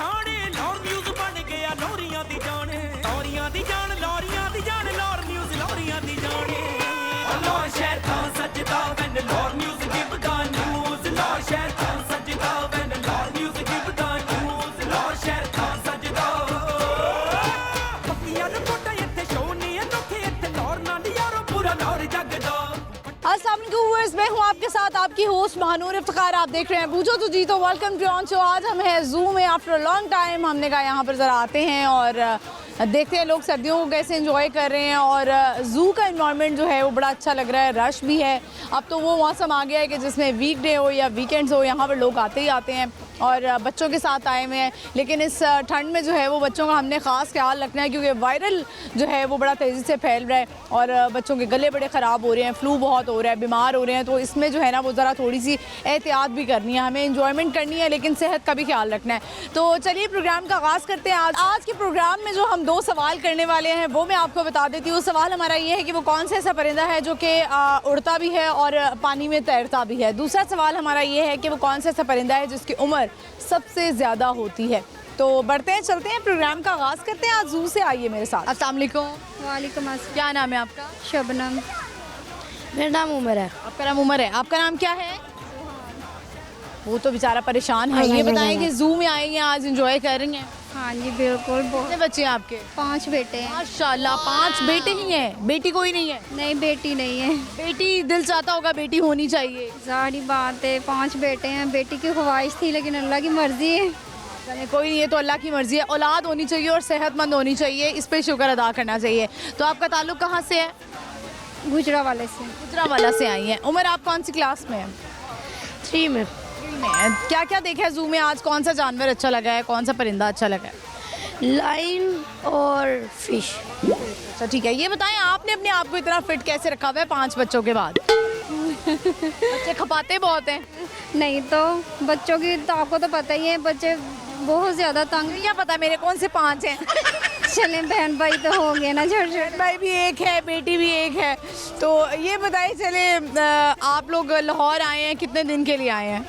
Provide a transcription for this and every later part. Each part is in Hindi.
पछाणे लौर न्यूज़ बन गया लौरियां दी जान लौरियां दी जान लौर न्यूज़ लौरियां दी जान लौर शहर था सजदा when Lahore news give the news Lahore शहर था सजदा when Lahore news give the news Lahore शहर था सजदा पक्कियां रिपोर्टां इत्थे शो नहीं अनोखे इत्थे लौर ना यारो पूरा लौर जगदा। अस्सलाम वालेकुम व्यूअर्स, मैं हूं आपके साथ आपकी होस्ट महानूर इफ्तिखार। आप देख रहे हैं पूछो तो जीतो। Welcome to on show. आज हम हैं जू में आफ्टर अ लॉन्ग टाइम। हमने कहा यहाँ पर ज़रा आते हैं और देखते हैं लोग सर्दियों को कैसे एंजॉय कर रहे हैं। और ज़ू का इन्वायरमेंट जो है वो बड़ा अच्छा लग रहा है, रश भी है। अब तो वो मौसम आ गया है कि जिसमें वीकडे हो या वीकेंड्स हो यहाँ पर लोग आते ही आते हैं और बच्चों के साथ आए हुए हैं। लेकिन इस ठंड में जो है वो बच्चों का हमने ख़ास ख्याल रखना है क्योंकि वायरल जो है वो बड़ा तेज़ी से फैल रहा है और बच्चों के गले बड़े ख़राब हो रहे हैं, फ्लू बहुत हो रहा है, बीमार हो रहे हैं। तो इसमें जो है ना वो ज़रा थोड़ी सी एहतियात भी करनी है, हमें इंजॉयमेंट करनी है लेकिन सेहत का भी ख्याल रखना है। तो चलिए प्रोग्राम का आगाज़ करते हैं। आज के प्रोग्राम में जो हम 2 सवाल करने वाले हैं वो मैं आपको बता देती हूँ। सवाल हमारा ये है कि वो कौन सा ऐसा परिंदा है जो कि उड़ता भी है और पानी में तैरता भी है। दूसरा सवाल हमारा ये है कि वो कौन सा ऐसा परिंदा है जिसकी उम्र सबसे ज़्यादा होती है। तो बढ़ते हैं, चलते हैं, प्रोग्राम का आगाज़ करते हैं। आज जू से आइए मेरे साथ। अस्सलाम वालेकुम। वालेकुम अस्सलाम। क्या नाम है आपका? शबनम। मेरा नाम उमर है। आपका नाम उमर है। आपका नाम क्या है? वो तो बेचारा परेशान है। ये बताएं कि जू में आई हैं, आज एंजॉय कर रही हैं? हाँ जी बिल्कुल। बहुत कितने बच्चे हैं आपके? 5 बेटे हैं। माशाल्लाह, 5 बेटे ही हैं, बेटी कोई नहीं है? नहीं बेटी नहीं है। बेटी दिल चाहता होगा बेटी होनी चाहिए। सारी बात है, 5 बेटे हैं। बेटी की ख्वाहिश थी लेकिन अल्लाह की मर्जी है। चलिए कोई नहीं, ये तो अल्लाह की मर्जी है। औलाद होनी चाहिए और सेहतमंद होनी चाहिए, इस पे शुक्र अदा करना चाहिए। तो आपका ताल्लुक कहाँ से है? गुजरा वाले से। गुजरावाला से आई हैं। उमर आप कौन सी क्लास में हैं? 3 में। क्या क्या देखा है जू में आज? कौन सा जानवर अच्छा लगा है, कौन सा परिंदा अच्छा लगा है? लाइन और फिश। अच्छा ठीक है, ये बताएं आपने अपने आप को इतना फिट कैसे रखा हुआ है 5 बच्चों के बाद? बच्चे खपाते बहुत हैं। नहीं तो बच्चों की तो आपको तो पता ही है, बच्चे बहुत ज़्यादा तंग। क्या पता मेरे कौन से 5 हैं? चलें बहन भाई तो हो गए ना, छोटे छोटे भाई भी एक है, बेटी भी एक है। तो ये बताइए चले, आप लोग लाहौर आए हैं, कितने दिन के लिए आए हैं?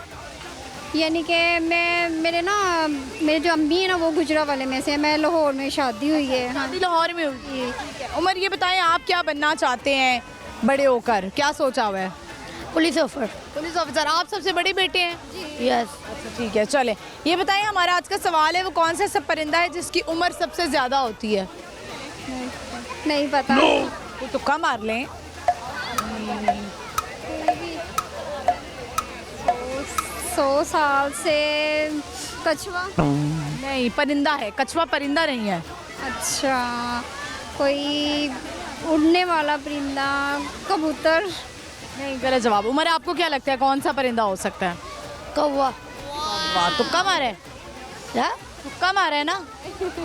यानी कि मेरे जो अम्मी है ना वो गुजरा वाले में से, मैं लाहौर में शादी हुई है। हाँ शादी लाहौर में हुई है। उमर ये बताएं आप क्या बनना चाहते हैं बड़े होकर, क्या सोचा हुआ है? Police officer. Police officer. आप सबसे बड़े बेटे हैं? यस। अच्छा ठीक है, चले ये बताएं हमारा आज का सवाल है वो कौन सा सब परिंदा है जिसकी उम्र सबसे ज़्यादा होती है? नहीं पता। तो तुक्का मार लें। 100 साल से कछुआ। नहीं, परिंदा है, कछुआ परिंदा नहीं है। अच्छा, कोई उड़ने वाला परिंदा, कबूतर। नहीं, गलत जवाब। उमर आपको क्या लगता है कौन सा परिंदा हो सकता है? कौवा। वाह, तुक्का मारा है? क्या? तुक्का मारा है ना?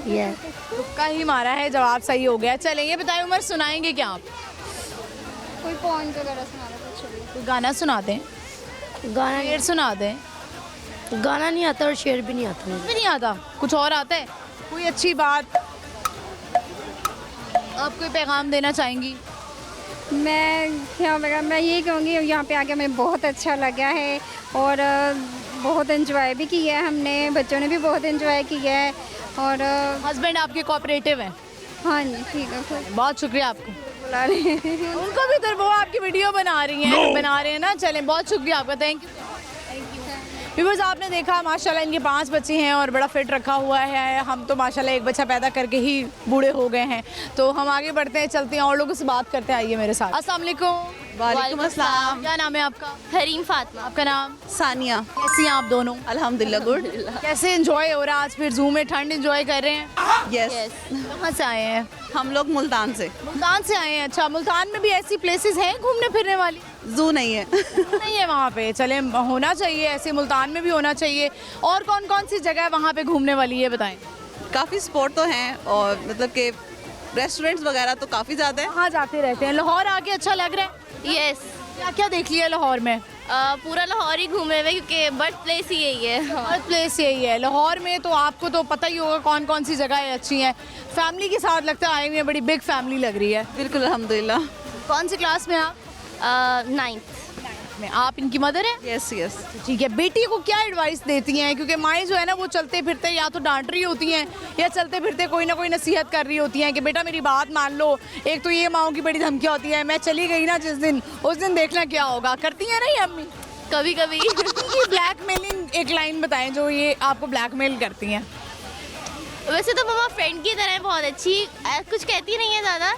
यस। तुक्का ही मारा है, जवाब सही हो गया। चले ये बताएं उमर सुनाएंगे क्या आप? कोई पॉइंट वगैरह सुना रहा कुछ भी। कोई गाना सुना दें, गाना शेर सुना दें। गाना नहीं आता और शेर भी नहीं आता। मुझे नहीं आता, कुछ और आता है? कोई अच्छी बात आप कोई पैगाम देना चाहेंगी? मैं यही कहूँगी यहाँ पे आके हमें बहुत अच्छा लगा है और बहुत एंजॉय भी किया है हमने, बच्चों ने भी बहुत एंजॉय किया है। और हस्बैंड आपके कोऑपरेटिव हैं? हाँ जी ठीक है, खुद बहुत शुक्रिया आपको। बुला रहे हैं। उनको भी तो वो आपकी वीडियो बना रही हैं, बना रहे हैं ना। चलें, बहुत शुक्रिया आपका, थैंक यू। व्यूअर्स आपने देखा माशाल्लाह इनके 5 बच्चे हैं और बड़ा फिट रखा हुआ है। हम तो माशाल्लाह एक बच्चा पैदा करके ही बूढ़े हो गए हैं। तो हम आगे बढ़ते हैं, चलते हैं और लोगों से बात करते हैं। आइए मेरे साथ। अस्सलाम वालेकुम। वालेकुम अस्सलाम। क्या नाम है आपका? हरीम फातिमा। आपका नाम? सानिया। कैसी हैं आप दोनों? अल्हम्दुलिल्लाह गुड। कैसे एंजॉय हो रहा है आज? फिर जू में ठंड एंजॉय कर रहे हैं? यस। कहाँ से आए हैं? हम लोग मुल्तान से। मुल्तान से आए हैं। अच्छा, मुल्तान में भी ऐसी प्लेसेस हैं घूमने फिरने वाली? जू नहीं है। नहीं है वहाँ पे? चले, होना चाहिए ऐसे, मुल्तान में भी होना चाहिए। और कौन कौन सी जगह है वहाँ पे घूमने वाली है बताएं? काफ़ी स्पॉट तो हैं और मतलब कि रेस्टोरेंट्स वगैरह तो काफ़ी ज़्यादा है। कहाँ जाते रहते हैं? लाहौर आके अच्छा लग रहा है? यस। क्या क्या देख लिया लाहौर में? पूरा लाहौर ही घूमे हुए क्योंकि बर्थ प्लेस ही यही है। हर प्लेस यही है लाहौर में। तो आपको तो पता ही होगा कौन कौन सी जगह अच्छी हैं। फैमिली के साथ लगता है आई हुई है, बड़ी बिग फैमिली लग रही है। बिल्कुल अल्हम्दुलिल्लाह। कौन सी क्लास में आप? 9th। लाइफ में। आप इनकी मदर हैं? Yes yes. ठीक है, बेटी को क्या एडवाइस देती हैं? क्योंकि माएँ जो है ना वो चलते फिरते या तो डांट रही होती हैं या चलते फिरते कोई ना कोई नसीहत कर रही होती हैं कि बेटा मेरी बात मान लो। एक तो ये माओं की बड़ी धमकी होती है, मैं चली गई ना जिस दिन उस दिन देखना क्या होगा। करती हैं नहीं अम्मी? कभी कभी ब्लैकमेलिंग एक लाइन बताएं जो ये आपको ब्लैकमेल करती हैं। वैसे तो मम्मा फ्रेंड की तरह है, बहुत अच्छी, कुछ कहती नहीं है ज़्यादा,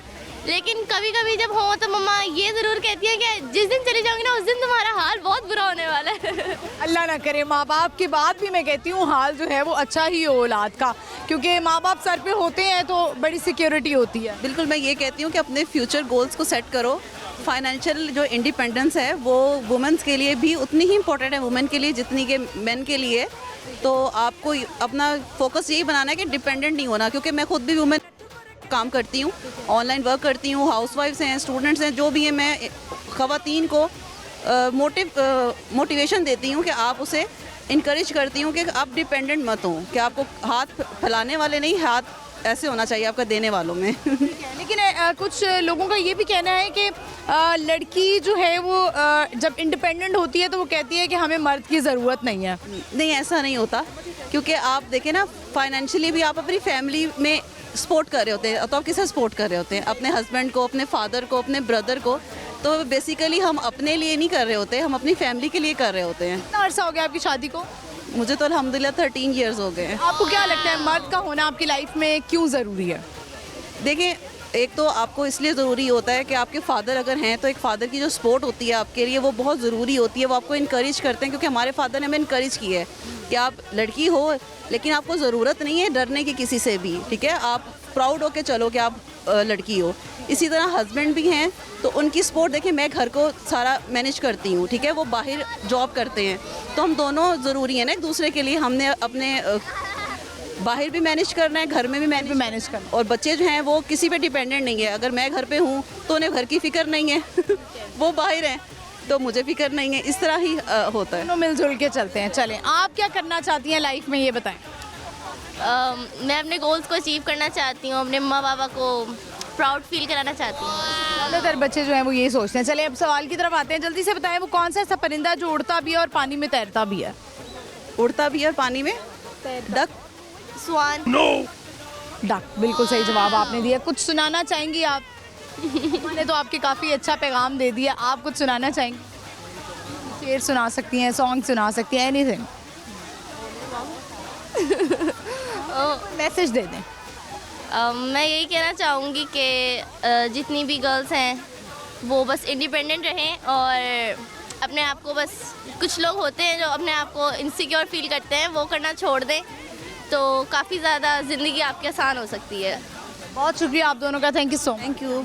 लेकिन कभी कभी जब हो तो मम्मा ये ज़रूर कहती है कि जिस दिन चली जाऊंगी ना उस दिन तुम्हारा हाल बहुत बुरा होने वाला है। अल्लाह ना करे, माँ बाप के बाद भी मैं कहती हूँ हाल जो है वो अच्छा ही हो औलाद का, क्योंकि माँ बाप सर पे होते हैं तो बड़ी सिक्योरिटी होती है। बिल्कुल, मैं ये कहती हूँ कि अपने फ्यूचर गोल्स को सेट करो। फाइनेंशियल जो इंडिपेंडेंस है वो वुमेन्स के लिए भी उतनी ही इम्पोर्टेंट है वुमेन के लिए जितनी कि मेन के लिए। तो आपको अपना फोकस यही बनाना है कि डिपेंडेंट नहीं होना, क्योंकि मैं खुद भी वुमेन काम करती हूँ, ऑनलाइन वर्क करती हूँ, हाउसवाइफ्स हैं, स्टूडेंट्स हैं, जो भी हैं, मैं ख़वातीन को मोटिवेशन देती हूँ कि आप उसे इनकरेज करती हूँ कि आप डिपेंडेंट मत हो, कि आपको हाथ फैलाने वाले नहीं, हाथ ऐसे होना चाहिए आपका देने वालों में। लेकिन कुछ लोगों का ये भी कहना है कि लड़की जो है वो जब इंडिपेंडेंट होती है तो वो कहती है कि हमें मर्द की ज़रूरत नहीं है। नहीं, ऐसा नहीं होता, क्योंकि आप देखें ना फाइनेंशियली भी आप अपनी फैमिली में सपोर्ट कर रहे होते हैं। तो आप किसे सपोर्ट कर रहे होते हैं? अपने हस्बैंड को, अपने फादर को, अपने ब्रदर को। तो बेसिकली हम अपने लिए नहीं कर रहे होते, हम अपनी फैमिली के लिए कर रहे होते हैं। कितना अर्सा हो गया आपकी शादी को? मुझे तो अल्हम्दुलिल्लाह 13 इयर्स हो गए हैं। आपको क्या लगता है मर्द का होना आपकी लाइफ में क्यों ज़रूरी है? देखें, एक तो आपको इसलिए ज़रूरी होता है कि आपके फादर अगर हैं तो एक फ़ादर की जो सपोर्ट होती है आपके लिए वो बहुत ज़रूरी होती है। वो आपको इनकरेज करते हैं, क्योंकि हमारे फादर ने हमें इनकरेज किया है कि आप लड़की हो लेकिन आपको ज़रूरत नहीं है डरने की किसी से भी, ठीक है? आप प्राउड हो के चलो कि आप लड़की हो। इसी तरह हस्बैंड भी हैं तो उनकी सपोर्ट, देखिए मैं घर को सारा मैनेज करती हूँ, ठीक है? वो बाहर जॉब करते हैं, तो हम दोनों ज़रूरी हैं ना एक दूसरे के लिए। हमने अपने बाहर भी मैनेज करना है, घर में भी मैनेज करना, और बच्चे जो हैं वो किसी पे डिपेंडेंट नहीं है। अगर मैं घर पे हूँ तो उन्हें घर की फ़िक्र नहीं है वो बाहर हैं तो मुझे फ़िक्र नहीं है। इस तरह ही होता है, दोनों मिलजुल के चलते हैं। चलें, आप क्या करना चाहती हैं लाइफ में ये बताएं। मैं अपने गोल्स को अचीव करना चाहती हूँ, अपने मम्मा पापा को प्राउड फील कराना चाहती हूँ। ज़्यादातर बच्चे जो हैं वो ये सोचते हैं। चलिए अब सवाल की तरफ आते हैं। जल्दी से बताएं वो कौन सा ऐसा परिंदा जो उड़ता भी है और पानी में तैरता भी है? उड़ता भी है और पानी में डक। स्वान। डक, बिल्कुल सही जवाब आपने दिया। कुछ सुनाना चाहेंगी आप? मैंने तो आपके काफ़ी अच्छा पैगाम दे दिया, आप कुछ सुनाना चाहेंगी? शेर सुना सकती हैं, सॉन्ग सुना सकती हैं, एनीथिंग। मैसेज दे दें। मैं यही कहना चाहूँगी कि जितनी भी गर्ल्स हैं वो बस इंडिपेंडेंट रहें और अपने आप को, बस कुछ लोग होते हैं जो अपने आप को इनसिक्योर फील करते हैं, वो करना छोड़ दें तो काफ़ी ज़्यादा ज़िंदगी आपकी आसान हो सकती है। बहुत शुक्रिया आप दोनों का, thank you so much. Thank you.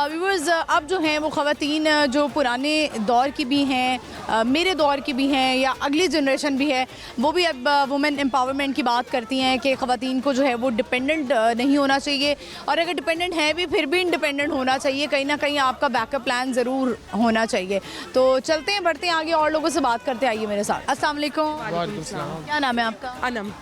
Viewers, अब जो हैं वो ख़वातीन जो पुराने दौर की भी हैं, मेरे दौर की भी हैं या अगली जनरेशन भी है, वो भी अब वुमेन एम्पावरमेंट की बात करती हैं कि ख़वातीन को जो है वो डिपेंडेंट नहीं होना चाहिए, और अगर डिपेंडेंट है भी फिर भी इंडिपेंडेंट होना चाहिए। कहीं ना कहीं आपका बैकअप प्लान ज़रूर होना चाहिए। तो चलते हैं, बढ़ते हैं आगे और लोगों से बात करते आइए मेरे साथ। अस्सलाम वालेकुम। क्या नाम है आपका? अनम।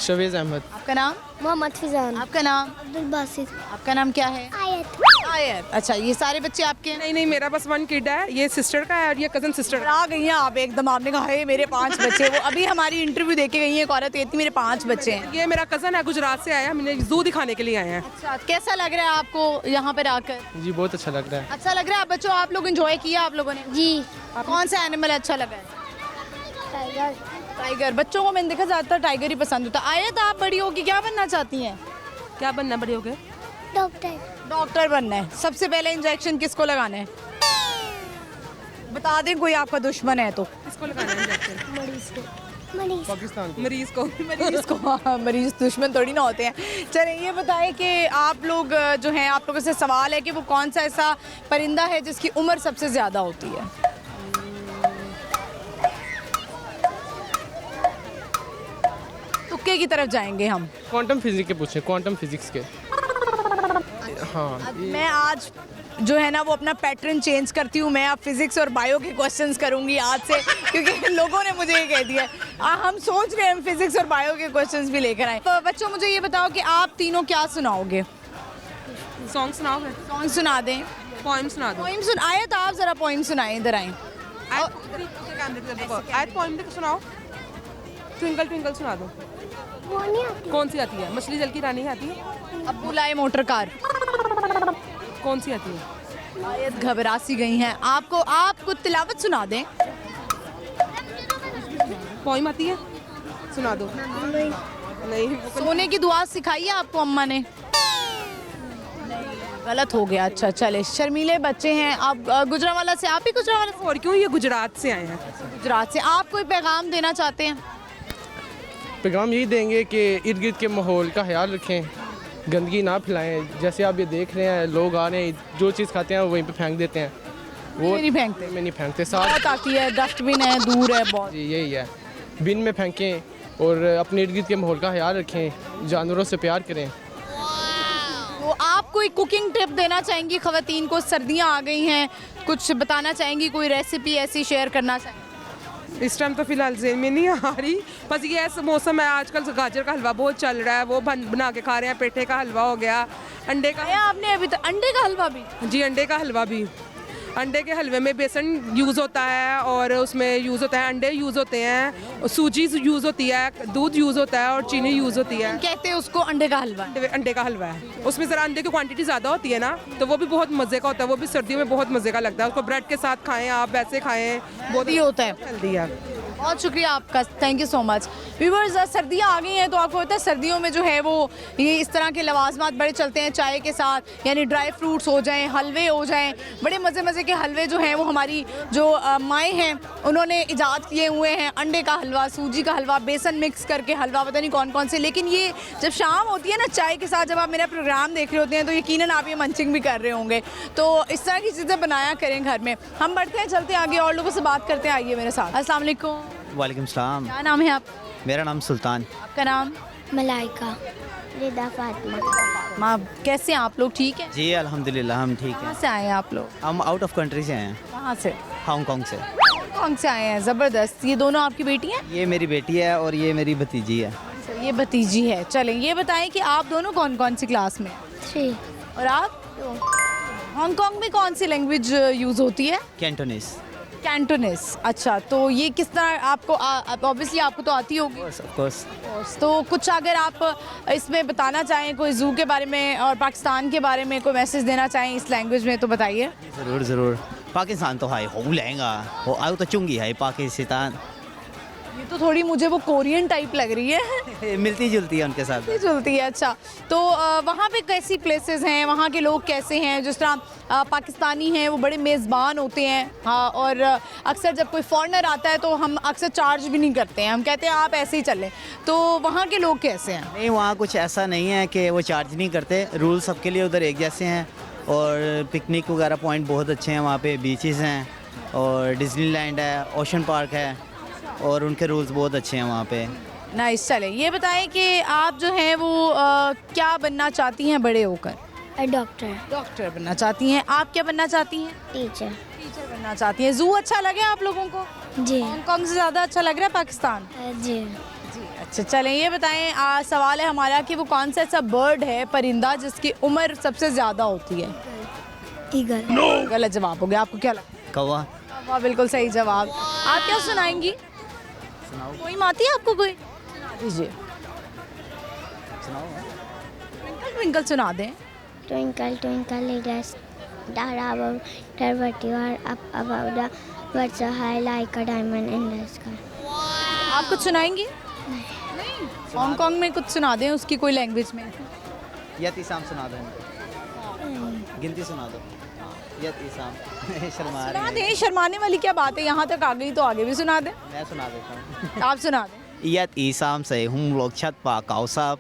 शवेज़ अहमद। आपका नाम? मोहम्मद फिजान। आपका नाम? अब्दुल बासित। आपका नाम क्या है? आयत। आयत। अच्छा, ये सारे बच्चे आपके हैं? नहीं, मेरा बस 1 किड है, ये सिस्टर का है और ये कज़न सिस्टर का। आ गई हैं आप एकदम, आपने कहा है मेरे 5 बच्चे। वो अभी हमारी इंटरव्यू देके गई है एक औरत, कहती मेरे 5 बच्चे हैं। ये मेरा कज़न है, गुजरात से आया, हमने जू दिखाने के लिए आए हैं। अच्छा, कैसा लग रहा है आपको यहाँ पर आकर? जी बहुत अच्छा लग रहा है। अच्छा लग रहा है। बच्चों, आप लोग एंजॉय किया आप लोगों ने? जी। कौन सा एनिमल अच्छा लगा है? टाइगर। टाइगर। बच्चों को मैंने देखा ज़्यादातर टाइगर ही पसंद होता है। आयत, आप बड़ी होगी क्या बनना चाहती हैं? क्या बनना बड़े हो गए? डॉक्टर। डॉक्टर बनना है। सबसे पहले इंजेक्शन किसको लगाना है? बता दें कोई आपका दुश्मन है तो। किसको लगाना है इंजेक्शन? मरीज को। पाकिस्तान को। मरीज को। मरीज को। हाँ, मरीज दुश्मन थोड़ी ना होते हैं। चलिए ये बताएं कि आप लोग जो हैं, आप लोगों से सवाल है कि वो कौन सा ऐसा परिंदा है जिसकी उम्र सबसे ज़्यादा होती है? तुक्के की तरफ जाएंगे हम। क्वांटम फिजिक्स के पूछे, क्वांटम फिजिक्स के। हाँ, मैं आज जो है ना वो अपना पैटर्न चेंज करती हूँ। मैं अब फिजिक्स और बायो के क्वेश्चंस करूँगी आज से, क्योंकि लोगों ने मुझे ये कह दिया है। हम सोच रहे हैं हम फिजिक्स और बायो के क्वेश्चंस भी लेकर आए। तो बच्चों, मुझे ये बताओ कि आप तीनों क्या सुनाओगे? सॉन्ग सुनाओगे? सॉन्ग सुना दें। पोएम सुना दो। पोइम सुनाए तो आप ज़रा पोइम सुनाएं, इधर आएँ। आयत पोइम देख सुनाओ। ट्विंकल ट्विंकल सुना दो। वो नहीं आती। कौन सी आती है? मछली जल की रानी आती है? अब बुलाए मोटर कार। कौन सी आती है? आयत घबरा सी गई हैं। आपको तिलावत सुना दें। पोइम आती है? सुना दो। नहीं सोने की दुआ सिखाई है आपको अम्मा ने? गलत हो गया। अच्छा चले, शर्मीले बच्चे हैं। आप गुजरांवाला से, आप ही गुजरांवाला से? और क्यों, ये गुजरात से आए हैं। गुजरात से। आप कोई पैगाम देना चाहते हैं? पैगाम यही देंगे कि इर्द गिर्द के माहौल का ख्याल रखें, गंदगी ना फैलाएं। जैसे आप ये देख रहे हैं, लोग आ रहे हैं, जो चीज़ खाते हैं वो वहीं पे फेंक देते हैं। वो नहीं फेंकते? में नहीं फेंकते। बहुत आती है, डस्टबिन है, दूर है बहुत। जी यही है, बिन में फेंकें और अपने इर्द गिर्द के माहौल का ख्याल रखें, जानवरों से प्यार करें। तो आप कोई कुकिंग टिप देना चाहेंगी ख़वातीन को? सर्दियाँ आ गई हैं, कुछ बताना चाहेंगी? कोई रेसिपी ऐसी शेयर करना चाहेंगी? इस टाइम तो फिलहाल जेल में नहीं आ रही, बस ये ऐसा मौसम है आजकल गाजर का हलवा बहुत चल रहा है, वो बना के खा रहे हैं। पेठे का हलवा हो गया, अंडे का। आपने अभी तक अंडे का हलवा भी? जी अंडे का हलवा भी। अंडे के हलवे में बेसन यूज़ होता है और उसमें यूज़ होता है, अंडे यूज़ होते हैं, सूजी यूज़ होती है, दूध यूज़ होता है और चीनी यूज़ होती है। कहते हैं उसको अंडे का हलवा। अंडे का हलवा है, उसमें ज़रा अंडे की क्वांटिटी ज़्यादा होती है ना, तो वो भी बहुत मज़े का होता है। वो भी सर्दियों में बहुत मज़े का लगता है। उसको ब्रेड के साथ खाएं, आप वैसे खाएं, बहुत ही होता है। हेल्दी है। बहुत शुक्रिया आपका, thank you so much. Viewers, सर्दियाँ आ गई हैं तो आपको पता है सर्दियों में जो है वो ये इस तरह के लवाजमात बड़े चलते हैं चाय के साथ, यानी ड्राई फ्रूट्स हो जाएं, हलवे हो जाएं, बड़े मज़े मज़े के हलवे जो हैं वो हमारी जो माएँ हैं उन्होंने इजाद किए हुए हैं। अंडे का हलवा, सूजी का हलवा, बेसन मिक्स करके हलवा, पता नहीं कौन कौन से। लेकिन ये जब शाम होती है ना चाय के साथ, जब आप मेरा प्रोग्राम देख रहे होते हैं तो यकीनन आप ये मंचिंग भी कर रहे होंगे। तो इस तरह की चीज़ें बनाया करें घर में। हम बढ़ते हैं, चलते हैं आगे, और लोगों से बात करते हैं। आइए मेरे साथ। अस्सलाम वालेकुम। वालेकुम सलाम। क्या नाम है आप? मेरा नाम सुल्तान। आपका नाम? मलाइका। रिदा फातिमा। माँ, कैसे हैं आप लोग? ठीक है जी अल्हम्दुलिल्लाह, हम ठीक कहाँ हैं। से आए हैं आप लोग? हम आउट ऑफ कंट्री से हैं, कहाँ से? हांगकांग से। हांगकांग से आए हैं, ज़बरदस्त। ये दोनों आपकी बेटी हैं? ये मेरी बेटी है और ये मेरी भतीजी है। अच्छा, ये भतीजी है। चलें, ये बताएं कि आप दोनों कौन कौन सी क्लास में? 3। और आप? हांगकांग में कौन सी लैंग्वेज यूज़ होती है? कैंटोनीस। कैंटोनिस। अच्छा, तो ये किस तरह आपको ऑब्वियसली आपको तो आती होगी। Of course. तो कुछ अगर आप इसमें बताना चाहें कोई ज़ू के बारे में और पाकिस्तान के बारे में कोई मैसेज देना चाहें इस लैंग्वेज में तो बताइए। ज़रूर ज़रूर। पाकिस्तान तो है हो लहंगा हो आउ तो चुंगी है पाकिस्तान। ये तो थोड़ी मुझे वो कोरियन टाइप लग रही है। मिलती जुलती है उनके साथ। मिलती जुलती है। अच्छा, तो वहाँ पे कैसी प्लेसेस हैं, वहाँ के लोग कैसे हैं? जिस तरह पाकिस्तानी हैं वो बड़े मेज़बान होते हैं। हाँ, और अक्सर जब कोई फॉरेनर आता है तो हम अक्सर चार्ज भी नहीं करते हैं, हम कहते हैं आप ऐसे ही चलें। तो वहाँ के लोग कैसे हैं? नहीं, वहाँ कुछ ऐसा नहीं है कि वो चार्ज नहीं करते। रूल सबके लिए उधर एक जैसे हैं और पिकनिक वगैरह पॉइंट बहुत अच्छे हैं। वहाँ पे बीचेस हैं और डिज्नीलैंड है, ओशन पार्क है और उनके रूल्स बहुत अच्छे हैं वहाँ पे। नाइस। चले, ये बताएं कि आप जो हैं वो क्या बनना चाहती हैं बड़े होकर? डॉक्टर। डॉक्टर बनना चाहती हैं। आप क्या बनना चाहती हैं? टीचर। टीचर बनना चाहती हैं। ज़ू अच्छा लगे आप लोगों को? जी। हांगकांग से ज़्यादा अच्छा लग रहा है पाकिस्तान? जी। जी। अच्छा, चलें, ये बताएं सवाल है हमारा कि वो कौन सा ऐसा बर्ड है, परिंदा, जिसकी उम्र सबसे ज़्यादा होती है? ईगल। गलत जवाब हो गया। आपको क्या लगता है? कौवा। वाह, बिल्कुल सही जवाब। आप क्या सुनाएंगी? कोई आती है आपको? कोई दीजिए। ट्विंकल ट्विंकल सुना दें। Twinkle, twinkle, little star above the what you are up above the birds so high like a diamond in the sky. आप कुछ सुनाएंगी? नहीं। हांगकांग में कुछ सुना दें उसकी कोई लैंग्वेज में। यतीसाम सुना दो उनको। गिनती सुना दो। यतीसाम। शर्मा रही सुना है। दें, शर्माने वाली क्या बात है? यहाँ तक आ गई तो आगे भी सुना दें। मैं सुना देता हूँ। आप सुना दें। यतीसाम से हम लोग छत पा काउ साहब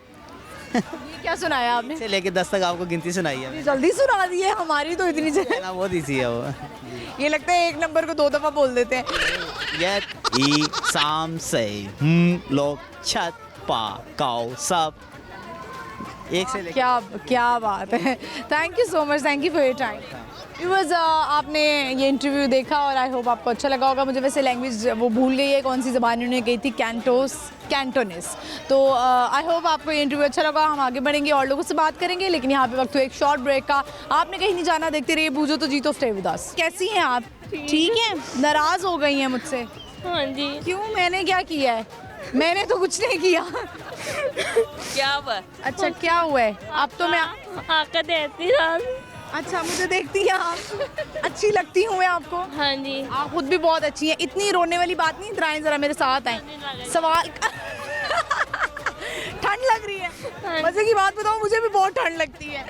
ये क्या सुनाया आपने? से लेके 10 तक आपको गिनती सुनाई है। इतनी जल्दी सुना दी है, हमारी तो इतनी जल्दी। ना बहुत ईजी है वो। ये लगता है एक नंबर को 2 दफ़ा बोल देते हैं। यतीसाम से हम लोग छत पा काउ साहब। एक से लेके क्या बात है। Thank you so much, thank you for your time. Viewers, आपने ये इंटरव्यू देखा और आई होप आपको अच्छा लगा होगा। मुझे वैसे लैंग्वेज वो भूल गई है, कौन सी ज़बान उन्होंने कही थी, कैंटोनिस। तो आई होप आपको ये इंटरव्यू अच्छा लगा। हम आगे बढ़ेंगे और लोगों से बात करेंगे, लेकिन यहाँ पे वक्त हुआ एक शॉर्ट ब्रेक का। आपने कहीं नहीं जाना, देखते रहिए बूझो तो जीतो, स्टे विद अस। कैसी हैं आप? ठीक है, नाराज हो गई हैं मुझसे? हाँ जी। क्यों, मैंने क्या किया है? मैंने तो कुछ नहीं किया। क्या हुआ? अच्छा, क्या हुआ है? अब तो मैं आका देती रात। अच्छा, मुझे देखती हैं आप? अच्छी लगती हूँ मैं आपको? हाँ जी। आप खुद भी बहुत अच्छी हैं। इतनी रोने वाली बात नहीं, इधर आएं जरा मेरे साथ आएं। सवाल ठंड लग रही है? मजे की बात बताऊं, मुझे भी बहुत ठंड लगती है।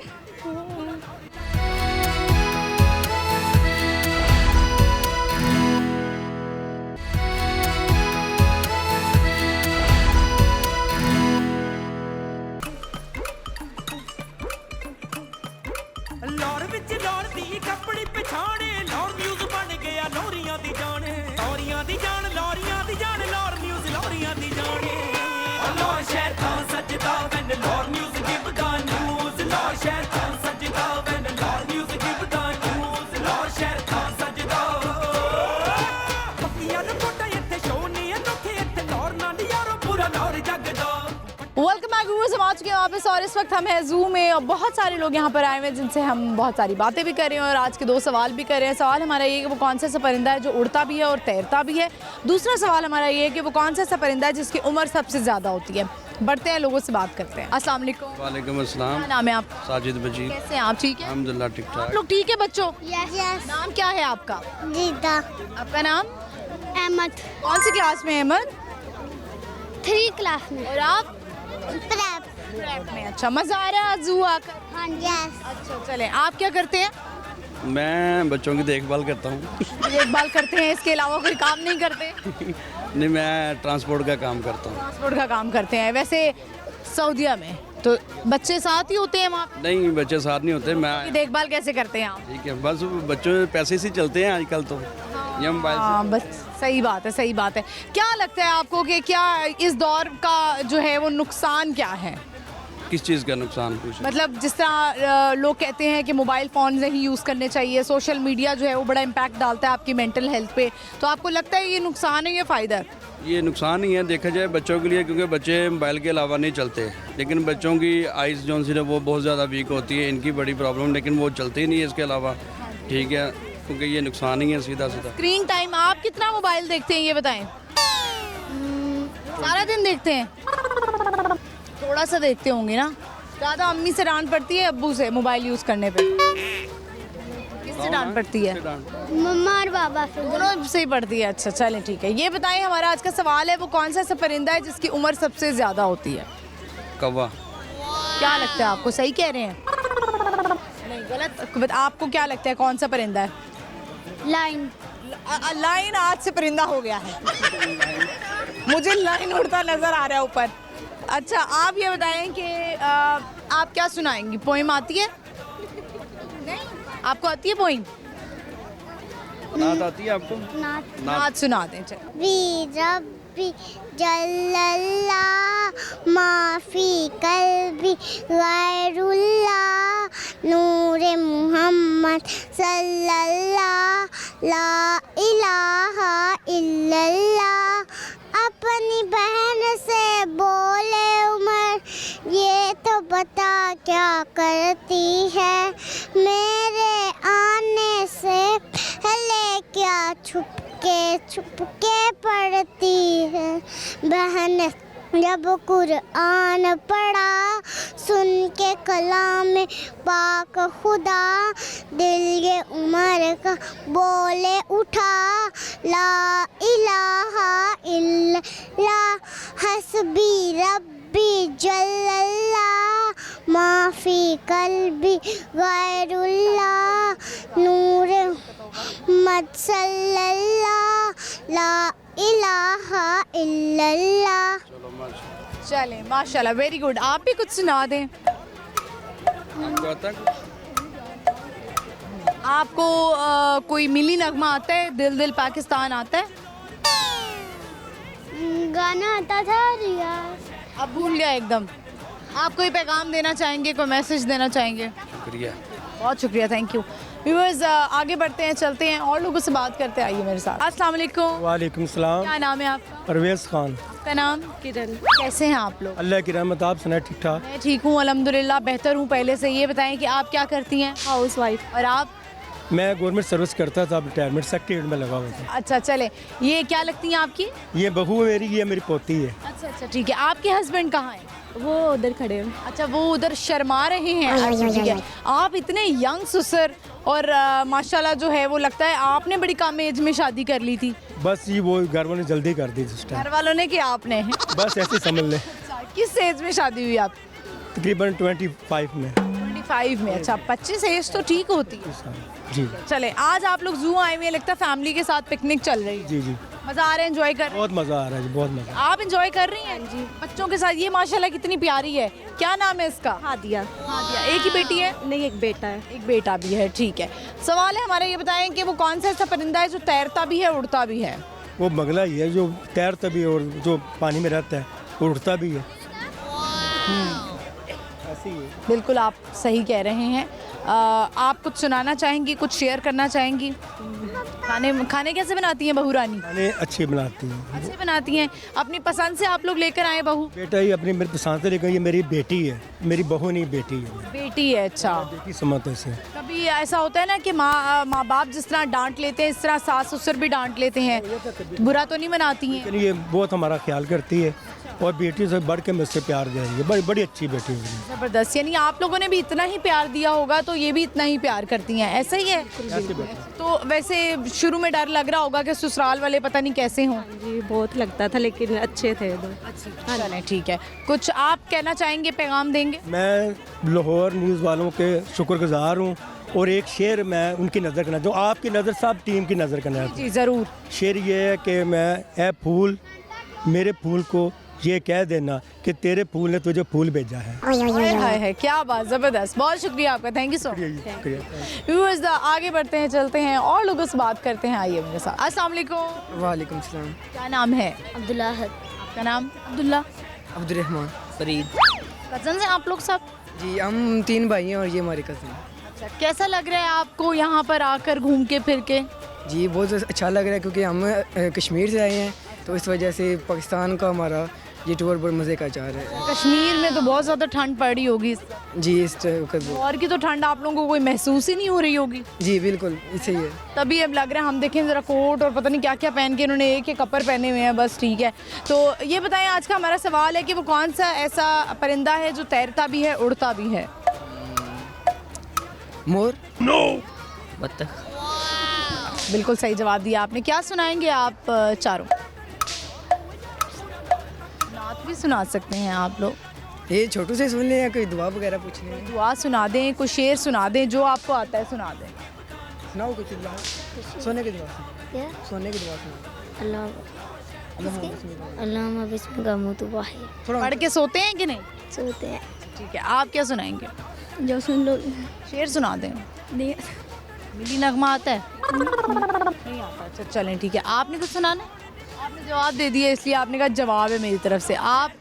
ਲਾਹੌਰ ਵਿੱਚ ਲਾਹੌਰ ਦੀ ਕੱਪੜੀ ਪਛਾਣੇ ਲਾਹੌਰ ਨਿਊਜ਼ ਬਣ ਗਿਆ ਲੋਰੀਆਂ ਦੀ ਜਾਣ ਲੋਰੀਆਂ ਦੀ ਜਾਣ ਲੋਰੀਆਂ ਦੀ ਜਾਣ ਲਾਹੌਰ ਨਿਊਜ਼ ਲੋਰੀਆਂ ਦੀ ਜਾਣੇ ਲਾਹੌਰ ਸ਼ਹਿਰ ਤਾਂ ਸੱਜਦਾ when Lahore news give the news Lahore ਸ਼ਹਿਰ ਤਾਂ ਸੱਜਦਾ when Lahore news give the news Lahore ਸ਼ਹਿਰ ਤਾਂ ਸੱਜਦਾ ਪੱਕੀਆਂ ਨੂੰ ਕੋਟਾ ਇੱਥੇ ਸ਼ੋ ਨਹੀਂ ਅਨੋਖੇ ਇੱਥੇ ਲਾਹੌਰ ਨਾਲ ਯਾਰੋ ਪੂਰਾ ਲਾਹੌਰ ਜਗਦਾ। वेलकम बैक व्यूअर्स, हम आ चुके हैं वापस और इस वक्त हम हैं जू में और बहुत सारे लोग यहाँ पर आए हुए हैं जिनसे हम बहुत सारी बातें भी कर रहे हैं और आज के 2 सवाल भी कर रहे हैं। सवाल हमारा ये है कि वो कौन सा ऐसा परिंदा है जो उड़ता भी है और तैरता भी है। दूसरा सवाल हमारा ये है कि वो कौन सा ऐसा परिंदा है जिसकी उम्र सबसे ज़्यादा होती है। बढ़ते हैं, लोगों से बात करते हैं। अस्सलाम वालेकुम। वालेकुम अस्सलाम। क्या नाम है आपका? साजिद बजीर। कैसे हैं आप? ठीक है, अल्हम्दुलिल्लाह ठीक आप ठाक। लोग ठीक है बच्चों? यस। नाम क्या है आपका? जीता। आपका नाम? अहमद। कौन सी क्लास में है अहमद? 3 क्लास में। और आप? प्रेप। प्रेप में। अच्छा, मज़ा आ रहा है जू आकर? हाँ यस। अच्छा, चलें, आप क्या करते हैं? मैं बच्चों की देखभाल करता हूँ। देखभाल करते हैं, इसके अलावा कोई काम नहीं करते? नहीं, मैं ट्रांसपोर्ट का काम करता हूँ। ट्रांसपोर्ट का काम करते हैं। वैसे सऊदीया में तो बच्चे साथ ही होते हैं वहाँ पे? नहीं, बच्चे साथ नहीं होते। मैं की देखभाल कैसे करते हैं आप? ठीक है, बस बच्चों पैसे से चलते हैं आजकल तो ये मोबाइल हाँ, बस सही बात है, सही बात है। क्या लगता है आपको कि क्या इस दौर का जो है वो नुकसान क्या है? किस चीज़ का नुकसान पूछे? मतलब जिस तरह लोग कहते हैं कि मोबाइल फ़ोन नहीं यूज़ करने चाहिए, सोशल मीडिया जो है वो बड़ा इम्पैक्ट डालता है आपकी मेंटल हेल्थ पे, तो आपको लगता है ये नुकसान है या फ़ायदा है? ये नुकसान ही है देखा जाए बच्चों के लिए, क्योंकि बच्चे मोबाइल के अलावा नहीं चलते। लेकिन बच्चों की आइज़ जो सी वो बहुत ज़्यादा वीक होती है, इनकी बड़ी प्रॉब्लम, लेकिन वो चलते ही नहीं है इसके अलावा। ठीक है, क्योंकि ये नुकसान ही है सीधा सीधा। स्क्रीन टाइम, आप कितना मोबाइल देखते हैं ये बताएं? सारा दिन देखते हैं? थोड़ा सा देखते होंगे ना? ज़्यादा अम्मी से डांट पड़ती है अब्बू से मोबाइल यूज़ करने पे? किससे डांट पड़ती है? मम्मा और बाबा से। दोनों से ही पड़ती है। अच्छा, चलें ठीक है। ये बताएं, हमारा आज का सवाल है वो कौन सा ऐसा परिंदा है जिसकी उम्र सबसे ज़्यादा होती है? कौवा। क्या लगता है आपको, सही कह रहे हैं? नहीं, गलत। आपको क्या लगता है कौन सा परिंदा है? लाइन। लाइन आज से परिंदा हो गया है। मुझे लाइन उड़ता नजर आ रहा है ऊपर। अच्छा, आप ये बताएं कि आप क्या सुनाएंगी? पोइम आती है? नहीं, आपको आती है पोइम? नात आती है आपको? नात सुना दें। चलो। वी रब्बी जल्लल्ला माफी कल्बी गैरुल्लाह नूरे मुहम्मद सल्लल्लाह ला इलाहा इल्लल्लाह। अपनी बहन से बोले उमर, ये तो बता क्या करती है, मेरे आने से पहले क्या छुपके पढ़ती है। बहन जब कुरान पढ़ा, सुन के कलाम पाक खुदा, दिल ये उमर का बोले उठा, ला इलाहा इल्लल्लाह हस्बी रब्बी जल्लल्लाह माफी कल्बी गैरुल्लाह नूरे मुहम्मद सल्लल्लाह ला इलाहा इल्लल्लाह। चलें, माशाल्लाह, वेरी गुड। आप भी कुछ सुना दें। आपको आता है? आपको कोई मिली नगमा आता है? दिल दिल पाकिस्तान आता है? गाना आता था रियाज। अब भूल गया एकदम। आप कोई पैगाम देना चाहेंगे, कोई मैसेज देना चाहेंगे? शुक्रिया, बहुत शुक्रिया, थैंक यू। व्यूअर्स, आगे बढ़ते हैं, चलते हैं और लोगों से बात करते हैं। आइए मेरे साथ। अस्सलाम वालेकुम। वालेकुम सलाम। क्या नाम है आपका? परवेज़ खान। आपका नाम? किरण। कैसे हैं आप लोग? अल्लाह की रहमत, आप सुनाए ठीक ठाक? मैं ठीक हूँ अल्हम्दुलिल्लाह, बेहतर हूँ पहले से। ये बताएं कि आप क्या करती हैं? House wife. और आप? मैं गवर्नमेंट सर्विस करता था, रिटायरमेंट सेक्रेटरीट में लगा हुआ था। अच्छा चले, ये क्या लगती हैं आपकी? ये बहू मेरी, ये मेरी पोती है। अच्छा ठीक है। आपके हस्बैंड कहाँ हैं? वो उधर खड़े हैं। अच्छा, वो उधर शर्मा रहे हैं। अच्छा ठीक है। आप इतने यंग ससुर और माशाल्लाह जो है वो लगता है आपने बड़ी कम एज में शादी कर ली थी। बस ये वो घर वालों ने जल्दी कर दी उस टाइम। घर वालों ने कि आपने? बस ऐसे समझ लें। किस एज में शादी हुई आप? तकरीबन 25 में। 25 में। अच्छा, 25 एज तो ठीक होती है। जी चले, आज आप लोग जू आए हुए हैं, लगता है फैमिली के साथ पिकनिक चल रही है। जी जी, मजा आ रहा है, एंजॉय कर रहे हैं? बहुत मज़ा आ रहा है जी, बहुत मज़ा। आप एंजॉय कर रही हैं? जी। बच्चों के साथ? ये माशाल्लाह कितनी प्यारी है। क्या नाम है इसका? हादिया। हादिया। एक ही बेटी है? नहीं, एक बेटा है। एक बेटा भी है। ठीक है। सवाल है हमारा, ये बताएं कि वो कौन सा ऐसा परिंदा है जो तैरता भी है उड़ता भी है? वो बगला ही है जो तैरता भी है और जो पानी में रहता है वो उड़ता भी है। ऐसे ही है। बिल्कुल आप सही कह रहे हैं। आप कुछ सुनाना चाहेंगी, कुछ शेयर करना चाहेंगी? खाने कैसे बनाती हैं बहू रानी? खाने अच्छे बनाती हैं। अच्छे बनाती हैं। अपनी पसंद से आप लोग लेकर आए बहू? बेटा ही अपनी मेरी पसंद से लेकर, ये मेरी बेटी है, मेरी बहू नहीं बेटी है। बेटी है। अच्छा। बेटी समझते से। कभी ऐसा होता है ना कि माँ बाप जिस तरह डांट लेते हैं इस तरह सास ससुर भी डांट लेते हैं, बुरा तो नहीं मनाती हैं? लेकिन ये बहुत हमारा ख्याल करती है और बेटी से बढ़ के मुझसे प्यार दे रही है। बड़ी बड़ी अच्छी बेटी है। जबरदस्त। यानी आप लोगों ने भी इतना ही प्यार दिया होगा तो ये भी इतना ही प्यार करती हैं, ऐसा ही है? तो वैसे शुरू में डर लग रहा होगा कि ससुराल वाले पता नहीं कैसे हों? जी, बहुत लगता था, लेकिन अच्छे थे। चलें ठीक है। कुछ आप कहना चाहेंगे, पैगाम देंगे? मैं लाहौर न्यूज़ वालों के शुक्रगुजार हूँ और एक शेर मैं उनकी नज़र करना, जो आपकी नज़र सब टीम की नज़र करना है। जी ज़रूर। शेर ये है कि मैं ए फूल, मेरे फूल को ये कह देना कि तेरे फूल ने तुझे फूल भेजा है। हाय हाय, क्या बात, ज़बरदस्त। बहुत शुक्रिया आपका, thank you so much. Viewers, आगे बढ़ते हैं, चलते हैं और लोगों से बात करते हैं। आइए मेरे साथ। अस्सलाम वालेकुम। वालेकुम सलाम। क्या नाम है? अब्दुल्ला। आपका नाम? अब्दुल्ला। अब्दुर्रहमान। फरीद। कज़न हैं आप लोग सब? जी, हम 3 भाई हैं और ये हमारे कज़न। अच्छा, कैसा लग रहा है आपको यहाँ पर आकर घूम के फिर के? जी, बहुत अच्छा लग रहा है क्योंकि हम कश्मीर से आए हैं, तो इस वजह से पाकिस्तान का हमारा ये टूर बहुत मज़े का जा रहा है। कश्मीर में तो बहुत ज़्यादा ठंड पड़ी होगी। जी, इस और की तो ठंड आप लोगों को कोई महसूस ही नहीं हो रही होगी। जी बिल्कुल, इसे ही है। तभी अब लग रहा है, हम देखें ज़रा कोट और पता नहीं क्या क्या पहन के इन्होंने एक कपड़े पहने हुए हैं, बस ठीक है। तो ये बताएं, आज का हमारा सवाल है कि वो कौन सा ऐसा परिंदा है जो तैरता भी है उड़ता भी है? मोर। नो। बत्तख। बिल्कुल सही जवाब दिया आपने। क्या सुनाएंगे आप चारों? नात भी सुना सकते हैं आप लोग। ये छोटू से सुन लें या कोई दुआ वगैरह पूछ लें? दुआ सुना दें, कुछ शेर सुना दें, जो आपको आता है सुना दें। सुनाओ कुछ दुआ। सोने की दुआ। सोने की दुआ सुनाओ। अल्लाह बिस्मिका मुतु वाहिद। पढ़ के सोते हैं कि नहीं? सोते हैं। ठीक है, आप क्या सुनाएंगे? जो सुन लो। शेर सुना दें। मिली नगमा आता है? नहीं आता। अच्छा चलें ठीक है। आपने कुछ सुनाना? आपने जवाब दे दिया इसलिए आपने कहा जवाब है मेरी तरफ से। आप?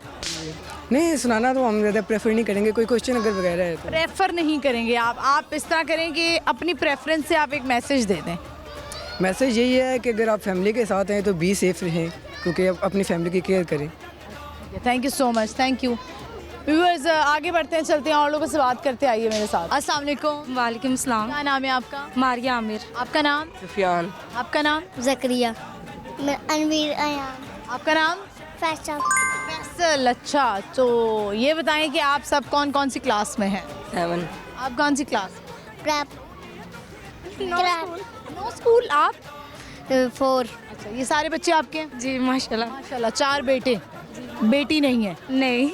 नहीं, सुनाना तो हम ज़्यादा प्रेफर नहीं करेंगे, कोई क्वेश्चन अगर वगैरह है तो। प्रेफर नहीं करेंगे आप इस तरह करें कि अपनी प्रेफरेंस से आप एक मैसेज दे दें। मैसेज यही है कि अगर आप फैमिली के साथ हैं तो बी सेफ रहें, क्योंकि आप अपनी फैमिली की केयर करें। Thank you so much, thank you. Viewers, आगे बढ़ते हैं, चलते हैं और लोगों से बात करते हैं। आइए मेरे साथ। अस्सलाम वालेकुम। वालेकुम सलाम। क्या नाम है आपका? मारिया आमिर। आपका नाम? सुफियान। आपका नाम? ज़करिया। मैं अनवीर अयान। आपका नाम? फैसल। फैसल। अच्छा, तो ये बताएं कि आप सब कौन कौन सी क्लास में हैं? 7। आप कौन सी क्लास? क्रैप। No school. आप? 4। अच्छा, ये सारे बच्चे आपके हैं? जी माशाल्लाह। माशाल्लाह। 4 बेटे? बेटी नहीं है? नहीं,